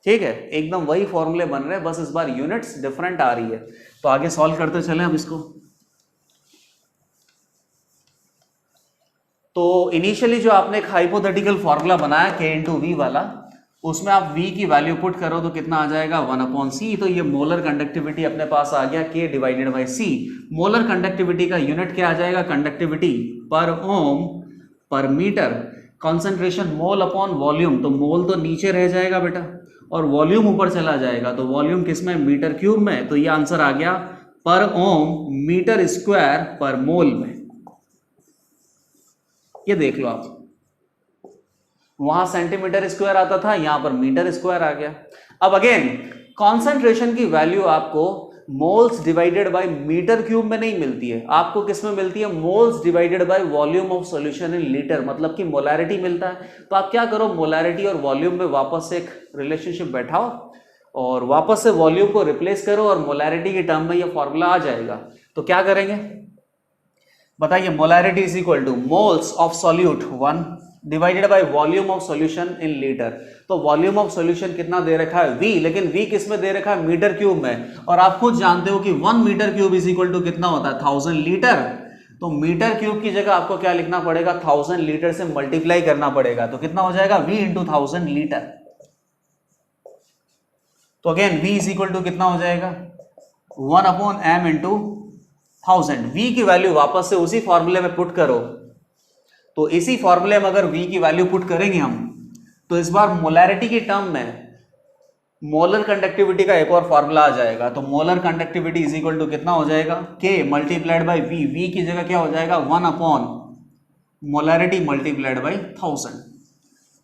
[SPEAKER 1] ठीक है, एकदम वही फॉर्मूले बन रहे हैं, बस इस बार यूनिट्स डिफरेंट आ रही है। तो आगे सॉल्व करते चले अब इसको। तो इनिशियली जो आपने एक हाइपोथेटिकल फॉर्मूला बनाया K इंटू वी वाला, उसमें आप V की वैल्यू पुट करो तो कितना आ जाएगा, 1/C। तो ये मोलर कंडक्टिविटी अपने पास आ गया K divided by C। Molar conductivity का यूनिट क्या आ जाएगा, कंडक्टिविटी पर ओम पर metre. Concentration mole upon volume, तो मोल तो नीचे रह जाएगा बेटा और वॉल्यूम ऊपर चला जाएगा। तो वॉल्यूम किसमें, मीटर क्यूब में। तो ये आंसर आ गया पर ओम मीटर स्क्वायर पर मोल में। ये देख लो आप, वहां सेंटीमीटर स्क्वायर आता था, यहां पर मीटर स्क्वायर आ गया। अब अगेन कॉन्सेंट्रेशन की वैल्यू आपको moles divided by metre cube में नहीं मिलती है, आपको किस में मिलती है, moles divided by volume of solution in litre, मतलब कि मोलैरिटी मिलता है। तो आप क्या करो, मोलैरिटी और वॉल्यूम में वापस से एक रिलेशनशिप बैठाओ और वापस से वॉल्यूम को रिप्लेस करो और मोलैरिटी की टर्म में ये फॉर्मूला आ जाएगा। तो क्या करेंगे बताइए, molarity is equal two moles of solute 1 divided by volume of solution in litre. तो वॉल्यूम ऑफ सॉल्यूशन कितना दे रखा है, V, लेकिन V किस में दे रखा है, मीटर क्यूब में। और आप खुद जानते हो कि 1 metre cube is equal to कितना होता है, 1000 लीटर। तो मीटर क्यूब की जगह आपको क्या लिखना पड़ेगा, 1000 लीटर से मल्टीप्लाई करना पड़ेगा। तो कितना हो जाएगा, V इंटू 1000 लीटर। तो again V is equal to कितना हो जाएगा, 1/m इंटू 1000। V की वैल्यू वापस से उसी फॉर्मूले में पुट करो। तो इसी फॉर्मूले में अगर V की वैल्यू पुट करेंगे हम, तो इस बार मोलैरिटी की टर्म में मोलर कंडक्टिविटी का एक और फॉर्मूला आ जाएगा। तो molar conductivity is equal to कितना हो जाएगा, K multiplied by V। V की जगह क्या हो जाएगा, 1/ मोलैरिटी मल्टीप्लाइड बाई 1000।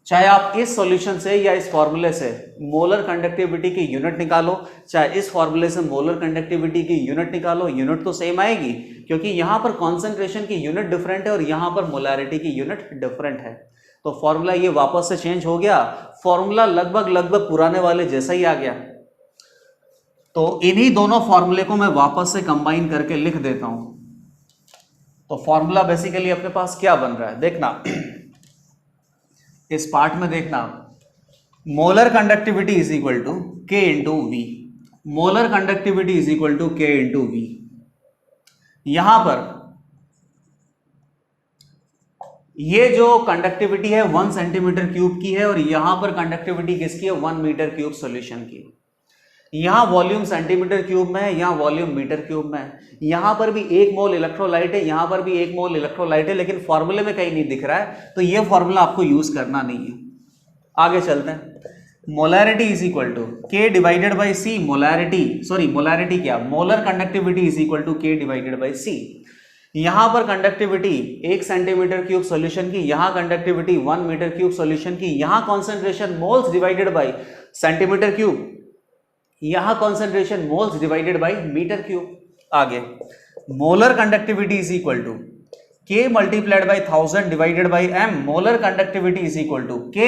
[SPEAKER 1] चाहे आप इस सॉल्यूशन से या इस फॉर्मूले से मोलर कंडक्टिविटी की यूनिट निकालो, चाहे इस फॉर्मूले से मोलर कंडक्टिविटी की यूनिट निकालो, यूनिट तो सेम आएगी, क्योंकि यहां पर कॉन्सेंट्रेशन की यूनिट डिफरेंट है और यहां पर मोलैरिटी की यूनिट डिफरेंट है। तो फॉर्मूला ये वापस से चेंज हो गया, फॉर्मूला लगभग पुराने वाले जैसा ही आ गया। तो इन्हीं दोनों फॉर्मूले को मैं वापस से कंबाइन करके लिख देता हूं। तो फॉर्मूला बेसिकली अपने पास क्या बन रहा है, देखना इस पार्ट में, देखना molar conductivity is equal to K into V। Molar conductivity is equal to K into V। यहां पर ये जो कंडक्टिविटी है 1 सेंटीमीटर क्यूब की है और यहां पर कंडक्टिविटी किसकी है 1 मीटर क्यूब सॉल्यूशन की। यहां वॉल्यूम सेंटीमीटर क्यूब में है, यहां वॉल्यूम मीटर क्यूब में है। यहां पर भी 1 मोल इलेक्ट्रोलाइट है, यहां पर भी 1 मोल इलेक्ट्रोलाइट है, लेकिन फॉर्मूले में कहीं नहीं दिख रहा है, तो ये फॉर्मूला आपको यूज करना नहीं है। आगे चलते हैं। Molarity is equal to K divided by C. Molarity क्या, molar conductivity is equal to K divided by C. यहां पर कंडक्टिविटी 1 सेंटीमीटर क्यूब सॉल्यूशन की, यहां कंडक्टिविटी 1 मीटर क्यूब सॉल्यूशन की, यहां concentration moles divided by centimeter cube, यहां concentration moles divided by meter cube. आगे molar conductivity is equal to K multiplied by 1000 divided by m। Molar conductivity is equal to K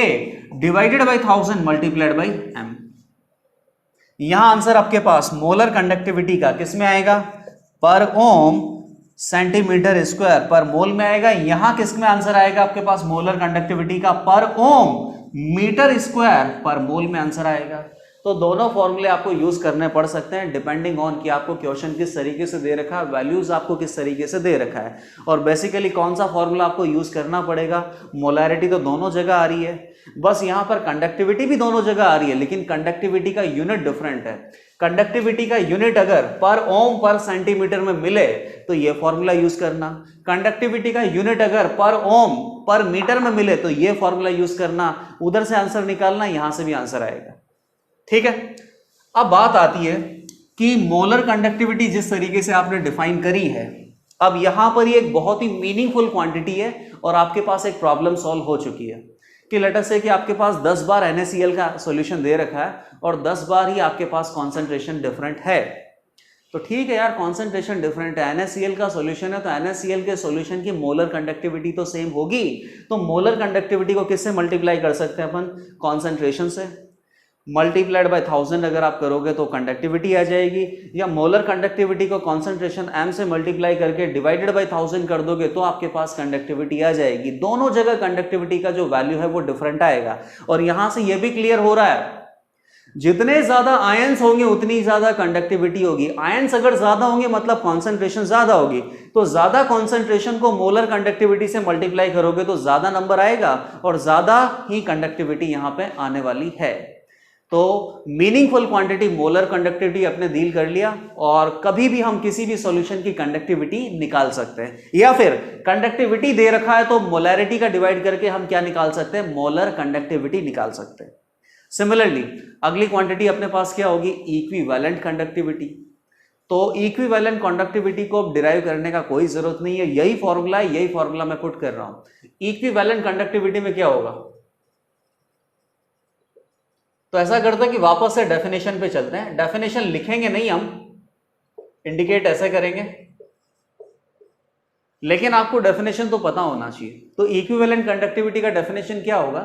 [SPEAKER 1] divided by 1000 multiplied by m। यहां answer आपके पास molar conductivity का किस में आएगा, पर ओम centimetre square पर मोल में आएगा। यहां किस में आंसर आएगा आपके पास मोलर कंडक्टिविटी का, पर ओम मीटर स्क्वायर पर मोल में आंसर आएगा। तो दोनों फॉर्मूले आपको यूज करने पड़ सकते हैं डिपेंडिंग ऑन कि आपको क्वेश्चन किस तरीके से दे रखा है, वैल्यूज आपको किस तरीके से दे रखा है, और बेसिकली कौन सा फॉर्मूला आपको यूज करना पड़ेगा। मोलैरिटी तो दोनों जगह आ रही है, बस यहां पर कंडक्टिविटी भी दोनों जगह आ रही है, लेकिन कंडक्टिविटी का यूनिट डिफरेंट है। कंडक्टिविटी का यूनिट अगर पर ओम पर सेंटीमीटर में मिले तो ये फॉर्मूला यूज करना, कंडक्टिविटी का यूनिट अगर पर ओम पर मीटर में मिले तो ये फॉर्मूला यूज करना। उधर से आंसर निकालना, यहां से भी आंसर आएगा। ठीक है, अब बात आती है कि मोलर कंडक्टिविटी जिस तरीके से आपने डिफाइन करी है, अब यहां पर ये एक बहुत ही मीनिंगफुल क्वांटिटी है और आपके पास एक प्रॉब्लम सॉल्व हो चुकी है कि लेट अस से कि आपके पास 10 बार NaCl का सॉल्यूशन दे रखा है और 10 बार ही आपके पास कॉन्सेंट्रेशन डिफरेंट है। तो ठीक है यार, कॉन्सेंट्रेशन डिफरेंट है, NaCl का सॉल्यूशन है, तो NaCl के सॉल्यूशन की मोलर कंडक्टिविटी तो सेम होगी। तो मोलर कंडक्टिविटी को किससे मल्टीप्लाई कर सकते हैं अपन, कॉन्सेंट्रेशन से। मल्टीप्लाइड बाय 1000 अगर आप करोगे तो कंडक्टिविटी आ जाएगी, या मोलर कंडक्टिविटी को कॉन्सेंट्रेशन m से मल्टीप्लाई करके डिवाइडेड बाय 1000 कर दोगे तो आपके पास कंडक्टिविटी आ जाएगी। दोनों जगह कंडक्टिविटी का जो वैल्यू है वो डिफरेंट आएगा। और यहां से यह भी क्लियर हो रहा है, जितने ज्यादा आयंस होंगे उतनी ज्यादा कंडक्टिविटी होगी। आयंस अगर ज्यादा होंगे मतलब कॉन्सेंट्रेशन ज्यादा होगी, तो ज्यादा कॉन्सेंट्रेशन को मोलर कंडक्टिविटी से मल्टीप्लाई करोगे तो ज्यादा नंबर आएगा और ज्यादा ही कंडक्टिविटी यहां पे आने वाली है। तो मीनिंगफुल क्वांटिटी मोलर कंडक्टिविटी अपने डील कर लिया, और कभी भी हम किसी भी सॉल्यूशन की कंडक्टिविटी निकाल सकते हैं, या फिर कंडक्टिविटी दे रखा है तो मोलैरिटी का डिवाइड करके हम क्या निकाल सकते हैं, मोलर कंडक्टिविटी निकाल सकते हैं। सिमिलरली अगली क्वांटिटी अपने पास क्या होगी, इक्विवेलेंट कंडक्टिविटी। तो इक्विवेलेंट कंडक्टिविटी को डिराइव करने का कोई जरूरत नहीं है, यही फॉर्मूला है, यही फॉर्मूला मैं पुट कर रहा हूं। इक्विवेलेंट कंडक्टिविटी में क्या होगा, तो ऐसा करते हैं कि वापस से डेफिनेशन पे चलते हैं। डेफिनेशन लिखेंगे नहीं हम, इंडिकेट ऐसे करेंगे, लेकिन आपको डेफिनेशन तो पता होना चाहिए। तो इक्विवेलेंट कंडक्टिविटी का डेफिनेशन क्या होगा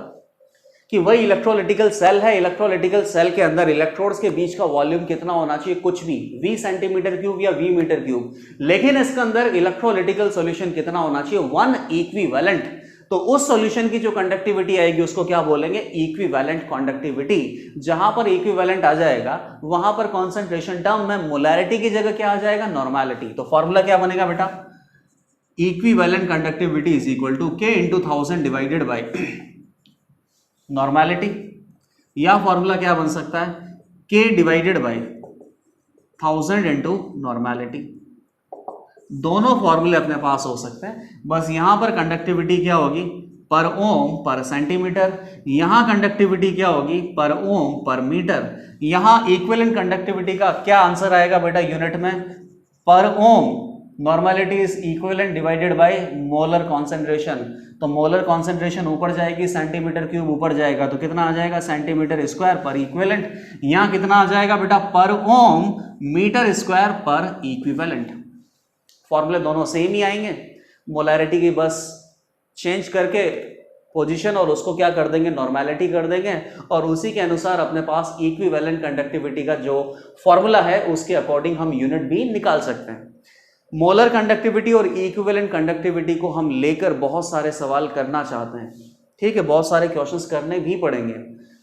[SPEAKER 1] कि वही इलेक्ट्रोलिटिकल सेल है, इलेक्ट्रोलिटिकल सेल के अंदर इलेक्ट्रोड्स के बीच का वॉल्यूम कितना होना चाहिए, कुछ भी, V सेंटीमीटर क्यूब या V मीटर क्यूब, लेकिन इसके अंदर इलेक्ट्रोलिटिकल सॉल्यूशन कितना होना चाहिए, 1 इक्विवेलेंट। तो उस सॉल्यूशन की जो कंडक्टिविटी आएगी उसको क्या बोलेंगे, इक्विवेलेंट कंडक्टिविटी। जहां पर इक्विवेलेंट आ जाएगा वहां पर कॉन्सेंट्रेशन टर्म में मोलैरिटी की जगह क्या आ जाएगा, नॉर्मैलिटी। तो फॉर्मूला क्या बनेगा बेटा, equivalent conductivity is equal to K into 1000 divided by normality, या फॉर्मूला क्या बन सकता है, K divided by 1000 into normality. दोनों फॉर्मूले अपने पास हो सकते हैं, बस यहां पर कंडक्टिविटी क्या होगी, पर ओम पर सेंटीमीटर, यहां कंडक्टिविटी क्या होगी, पर ओम पर मीटर। यहां इक्विवेलेंट कंडक्टिविटी का क्या आंसर आएगा बेटा यूनिट में, per ohm, normality is equivalent divided by molar concentration. तो मोलर कॉन्सेंट्रेशन ऊपर जाएगी, सेंटीमीटर क्यूब ऊपर जाएगा तो कितना आ जाएगा, सेंटीमीटर स्क्वायर पर इक्विवेलेंट। यहां कितना आ जाएगा बेटा, पर ओम मीटर स्क्वायर पर इक्विवेलेंट। फॉर्मूले दोनों सेम ही आएंगे, मोलैरिटी की बस चेंज करके पोजीशन और उसको क्या कर देंगे, नॉर्मैलिटी कर देंगे, और उसी के अनुसार अपने पास इक्विवेलेंट कंडक्टिविटी का जो फॉर्मूला है उसके अकॉर्डिंग हम यूनिट भी निकाल सकते हैं। मोलर कंडक्टिविटी और इक्विवेलेंट कंडक्टिविटी को हम लेकर बहुत सारे सवाल करना चाहते हैं, ठीक है, बहुत सारे क्वेश्चंस करने भी पड़ेंगे,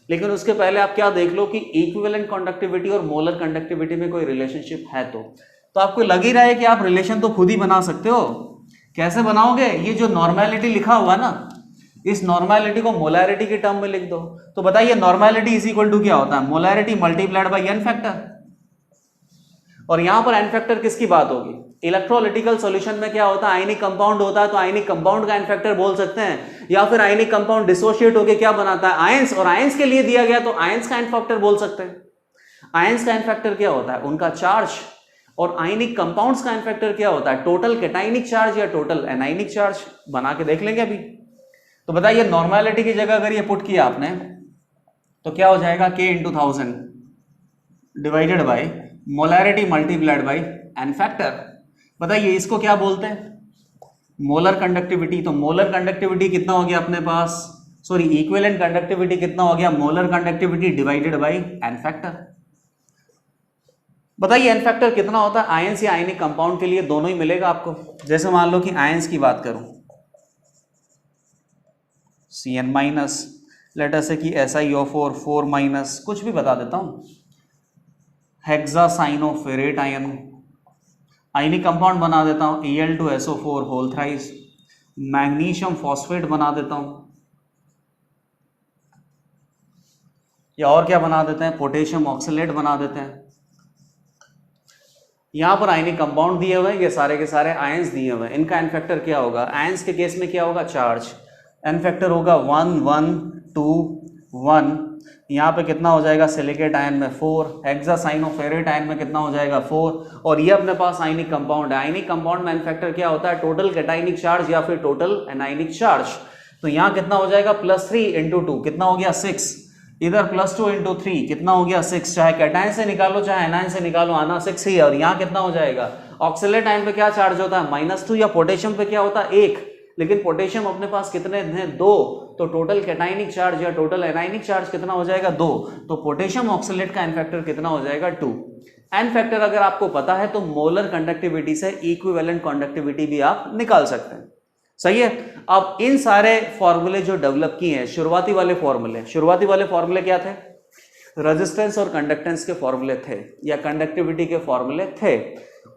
[SPEAKER 1] लेकिन उसके पहले आप क्या देख लो कि इक्विवेलेंट कंडक्टिविटी और मोलर कंडक्टिविटी में कोई रिलेशनशिप है। तो आपको लग ही रहा है कि आप रिलेशन तो खुद ही बना सकते हो, कैसे बनाओगे? ये जो नॉर्मेलिटी लिखा हुआ ना, इस नॉर्मेलिटी को मोलैरिटी के टर्म में लिख दो। तो बताइए नॉर्मेलिटी इज इक्वल टू क्या होता है? Molarity multiplied by N factor. और यहां पर एन फैक्टर किसकी बात होगी? इलेक्ट्रोलिटिकल सॉल्यूशन में क्या होता है? आयनिक कंपाउंड होता है, तो आयनिक कंपाउंड का एन फैक्टर बोल सकते हैं, या फिर आयनिक कंपाउंड डिसोशिएट होकर क्या बनाता है? आयंस, और आयंस के लिए दिया गया तो आयंस का एन फैक्टर बोल सकते हैं। आयंस का एन फैक्टर क्या होता है? उनका चार्ज। और आयनिक कंपाउंड्स का एन फैक्टर क्या होता है? टोटल कैटाइनिक चार्ज या टोटल एनाइनिक चार्ज। बना के देख लेंगे अभी। तो बताइए नॉर्मेलिटी की जगह अगर ये पुट किया आपने तो क्या हो जाएगा? K into 1000 divided by molarity multiplied by N factor. बताइए इसको क्या बोलते हैं? Molar conductivity. तो मोलर कंडक्टिविटी कितना हो गया अपने पास? सॉरी, इक्विवेलेंट कंडक्टिविटी कितना हो गया? Molar conductivity divided by N factor. बताइए एन फैक्टर कितना होता है? आयंस या आयनिक कंपाउंड के लिए दोनों ही मिलेगा आपको। जैसे मान लो कि आयंस की बात करूं, Cn minus, late us say कि SiO4 4 माइनस, कुछ भी बता देता हूं, हेक्सासाइनोफेरेट आयन, आयनिक कंपाउंड बना देता हूं Al2SO4 whole thrice, magnesium phosphate बना देता हूं, या और क्या बना देते हैं? पोटेशियम ऑक्सलेट बना देते हैं। यहां पर आयनिक कंपाउंड दिए हुए हैं, ये सारे के सारे आयंस दिए हुए हैं। इनका एन फैक्टर क्या होगा? आयंस के केस में क्या होगा? चार्ज। एन फैक्टर होगा 1 1 2 1। यहाँ पे कितना हो जाएगा? सिलिकेट आयन में 4, हेक्सासाइनोफेरेट आयन में कितना हो जाएगा? 4। और ये अपने पास आयनिक कंपाउंड है। आयनिक कंपाउंड में एन फैक्टर क्या होता है? टोटल कैटाइनिक चार्ज या फिर टोटल एनाइनिक चार्ज। तो यहाँ कितना हो जाएगा? +3 इंटू 2 कितना हो गया? 6। इधर +2 इंटू 3 कितना हो गया? 6। चाहे कैटाइन से निकालो चाहे एनाइन से निकालो, आना 6 ही है। और यहाँ कितना हो जाएगा? ऑक्सीलेट आयन पे क्या चार्ज होता है? -2। या पोटेशियम पे क्या होता है? 1। लेकिन पोटेशियम अपने पास कितने हैं? 2। तो टोटल कैटाइनिक चार्ज या टोटल एनाइनिक चार्ज कितना हो जाएगा? 2। तो पोटेशियम ऑक्सीलेट का एन फैक्टर कितना हो जाएगा? 2। एन फैक्टर अगर आपको पता है तो मोलर कंडक्टिविटी से इक्विवेलेंट कंडक्टिविटी भी आप निकाल सकते हैं। सही है। अब इन सारे फॉर्मूले जो डेवलप किए हैं, शुरुआती वाले फॉर्मूले क्या थे? रेजिस्टेंस और कंडक्टेंस के फॉर्मूले थे, या कंडक्टिविटी के फॉर्मूले थे।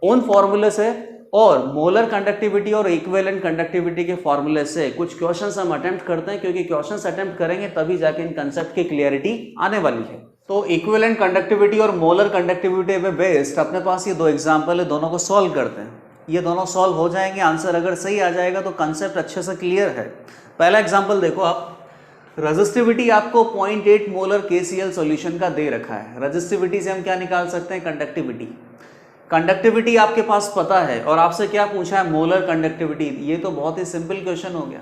[SPEAKER 1] उन फॉर्मूले से और मोलर कंडक्टिविटी और इक्विवेलेंट कंडक्टिविटी के फॉर्मूले से कुछ क्वेश्चंस हम अटेम्प्ट करते हैं, क्योंकि क्वेश्चंस अटेम्प्ट करेंगे तभी जाके इन कंसेप्ट की क्लियरिटी आने वाली है। तो इक्विवेलेंट कंडक्टिविटी और मोलर कंडक्टिविटी पे बेस्ड अपने पास ये दो एग्जाम्पल है, दोनों को सॉल्व करते हैं। ये दोनों सॉल्व हो जाएंगे, आंसर अगर सही आ जाएगा तो कंसेप्ट अच्छे से क्लियर है। पहला एग्जाम्पल देखो आप, रेजिस्टिविटी आपको 0.8 मोलर KCl सॉल्यूशन का दे रखा है। रेजिस्टिविटी से हम क्या निकाल सकते हैं? कंडक्टिविटी। कंडक्टिविटी आपके पास पता है और आपसे क्या पूछा है? Molar conductivity. ये तो बहुत ही सिंपल क्वेश्चन हो गया।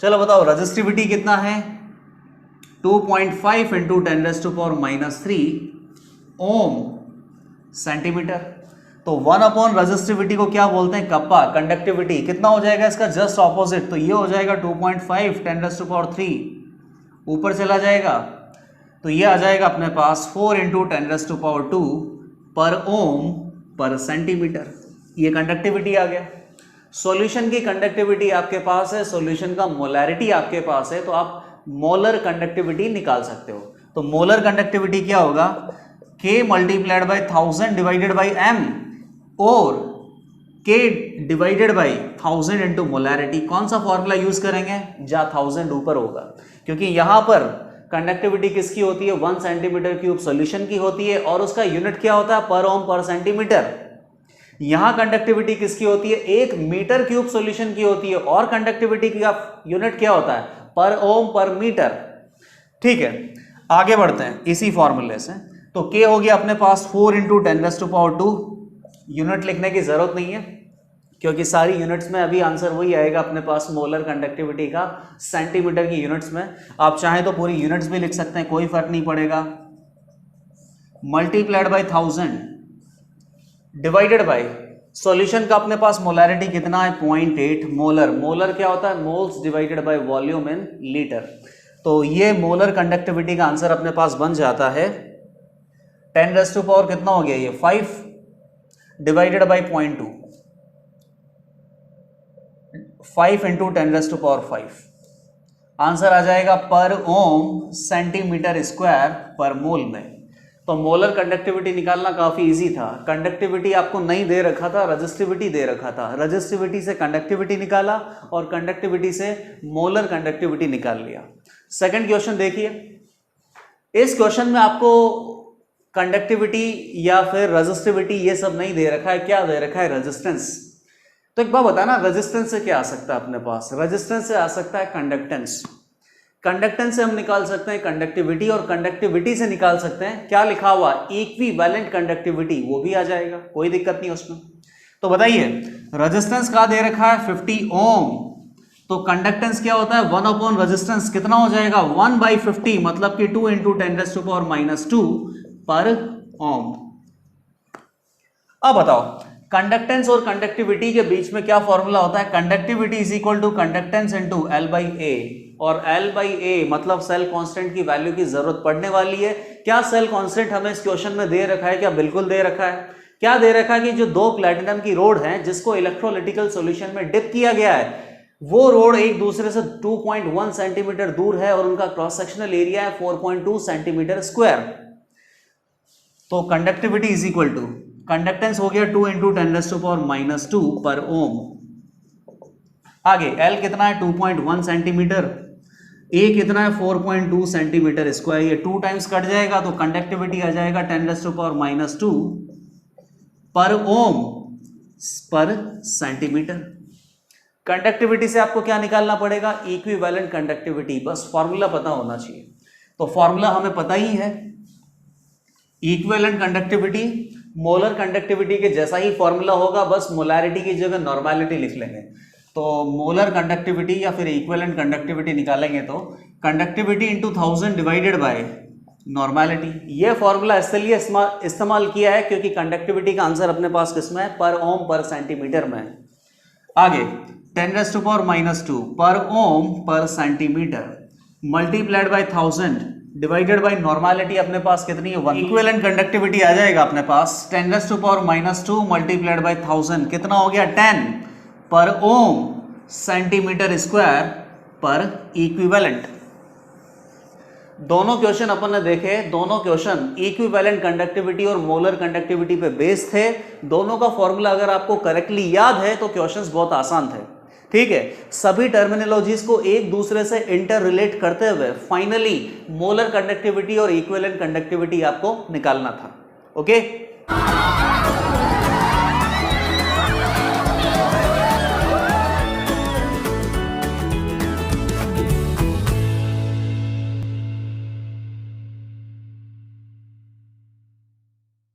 [SPEAKER 1] चलो बताओ रेजिस्टिविटी कितना है? 2.5 इंटू 10⁻³ ओम सेंटीमीटर। तो 1 रेजिस्टिविटी को क्या बोलते हैं? कप्पा। कंडक्टिविटी कितना हो जाएगा इसका? Just opposite. तो ये हो जाएगा 2.5 10⁻³ ऊपर चला जाएगा, तो ये आ जाएगा अपने पास 4 इंटू 10⁻² पर ओम पर सेंटीमीटर। ये कंडक्टिविटी आ गया। सॉल्यूशन की कंडक्टिविटी आपके पास है, सॉल्यूशन का मोलैरिटी आपके पास है, तो आप मोलर कंडक्टिविटी निकाल सकते हो। तो मोलर कंडक्टिविटी क्या होगा? K multiplied by 1000 divided by M, और K divided by 1000 into molarity. कौन सा फॉर्मूला यूज करेंगे? जहां 1000 ऊपर होगा, क्योंकि यहां पर कंडक्टिविटी किसकी होती है? 1 सेंटीमीटर क्यूब सॉल्यूशन की होती है, और उसका यूनिट क्या होता है? पर ओम पर सेंटीमीटर। यहां कंडक्टिविटी किसकी होती है? 1 मीटर क्यूब सॉल्यूशन की होती है, और कंडक्टिविटी का यूनिट क्या होता है? पर ओम पर मीटर। ठीक है, आगे बढ़ते हैं इसी फॉर्मूले से। तो K हो गया अपने पास 4 इंटू 10⁻²। यूनिट लिखने की जरूरत नहीं है, क्योंकि सारी यूनिट्स में अभी आंसर वही आएगा अपने पास मोलर कंडक्टिविटी का, सेंटीमीटर की यूनिट्स में। आप चाहें तो पूरी यूनिट्स भी लिख सकते हैं, कोई फर्क नहीं पड़ेगा। Multiplied by 1000 divided by solution का अपने पास मोलैरिटी कितना है? 0.8 मोलर। मोलर क्या होता है? Moles divided by volume in litre. तो ये मोलर कंडक्टिविटी का आंसर अपने पास बन जाता है 10⁻, कितना हो गया ये? 5 डिवाइडेड बाई 0.2, 5 इंटू 10⁻5। आंसर आ जाएगा पर ओम सेंटीमीटर स्क्वायर पर मोल में। तो मोलर कंडक्टिविटी निकालना काफी इजी था। कंडक्टिविटी आपको नहीं दे रखा था, रजिस्टिविटी दे रखा था। रजिस्टिविटी से कंडक्टिविटी निकाला और कंडक्टिविटी से मोलर कंडक्टिविटी निकाल लिया। सेकंड क्वेश्चन देखिए, इस क्वेश्चन में आपको कंडक्टिविटी या फिर रजिस्टिविटी ये सब नहीं दे रखा है, क्या दे रखा है? रेजिस्टेंस। तो एक बात बताना, रेजिस्टेंस से क्या आ सकता है अपने पास? रेजिस्टेंस से आ सकता है कंडक्टेंस। कंडक्टेंस से हम निकाल सकते हैं कंडक्टिविटी, और कंडक्टिविटी से निकाल सकते हैं क्या लिखा हुआ? इक्विवेलेंट कंडक्टिविटी, वो भी आ जाएगा, कोई दिक्कत नहीं उसमें। तो बताइए रेजिस्टेंस का दे रखा है 50 ओम, तो कंडक्टेंस क्या होता है? 1 अपॉन रेजिस्टेंस कितना हो जाएगा? 1/50, मतलब कि 2 × 10⁻²पर ओम। अब बताओ कंडक्टेंस और कंडक्टिविटी के बीच में क्या फॉर्मूला होता है? Conductivity is equal to conductance into L/A, और L/A मतलब सेल कांस्टेंट की वैल्यू की जरूरत पड़ने वाली है। क्या सेल कांस्टेंट हमें इस क्वेश्चन में दे रखा है? क्या बिल्कुल दे रखा है। क्या दे रखा है कि जो दो प्लैटिनम की रोड हैं जिसको इलेक्ट्रोलिटिकल सॉल्यूशन में डिप किया गया है, वो रोड एक दूसरे से 2.1 सेंटीमीटर दूर है और उनका क्रॉस सेक्शनल एरिया है 4.2 सेंटीमीटर स्क्वायर। तो conductivity is equal to, conductance हो गया 2 × 10⁻² पर ओम। आगे L कितना है? 2.1 सेंटीमीटर, A कितना है? 4.2 सेंटीमीटर स्क्वायर। ये 2 टाइम्स कट जाएगा तो कंडक्टिविटी आ जाएगा 10⁻² पर ओम पर सेंटीमीटर। कंडक्टिविटी से आपको क्या निकालना पड़ेगा? Equivalent conductivity. बस फॉर्मूला पता होना चाहिए। तो फॉर्मूला हमें पता ही है, इक्विवेलेंट कंडक्टिविटी मोलर कंडक्टिविटी के जैसा ही फॉर्मूला होगा, बस मोलैरिटी की जगह नॉर्मैलिटी लिख लेंगे। तो मोलर कंडक्टिविटी या फिर इक्विवेलेंट कंडक्टिविटी निकालेंगे तो conductivity into 1000 divided by normality. ये फॉर्मूला इसलिए इस्तेमाल किया है क्योंकि कंडक्टिविटी का आंसर अपने पास किसमें है? पर ओम पर सेंटीमीटर में। आगे 10⁻² पर ओम पर centimetre multiplied by 1000 divided by normality अपने पास कितनी है? 1। इक्विवेलेंट कंडक्टिविटी आ जाएगा अपने पास 10⁻² मल्टीप्लाइड बाय 1000 कितना हो गया? 10 पर ओम सेंटीमीटर स्क्वायर पर इक्विवेलेंट। दोनों क्वेश्चन अपन ने देखे, दोनों क्वेश्चन इक्विवेलेंट कंडक्टिविटी और मोलर कंडक्टिविटी पे बेस्ड थे। दोनों का फॉर्मूला अगर आपको करेक्टली याद है तो क्वेश्चंस बहुत आसान थे। ठीक है, सभी टर्मिनोलॉजीज को एक दूसरे से इंटर रिलेट करते हुए फाइनली मोलर कंडक्टिविटी और इक्विवेलेंट कंडक्टिविटी आपको निकालना था। ओके।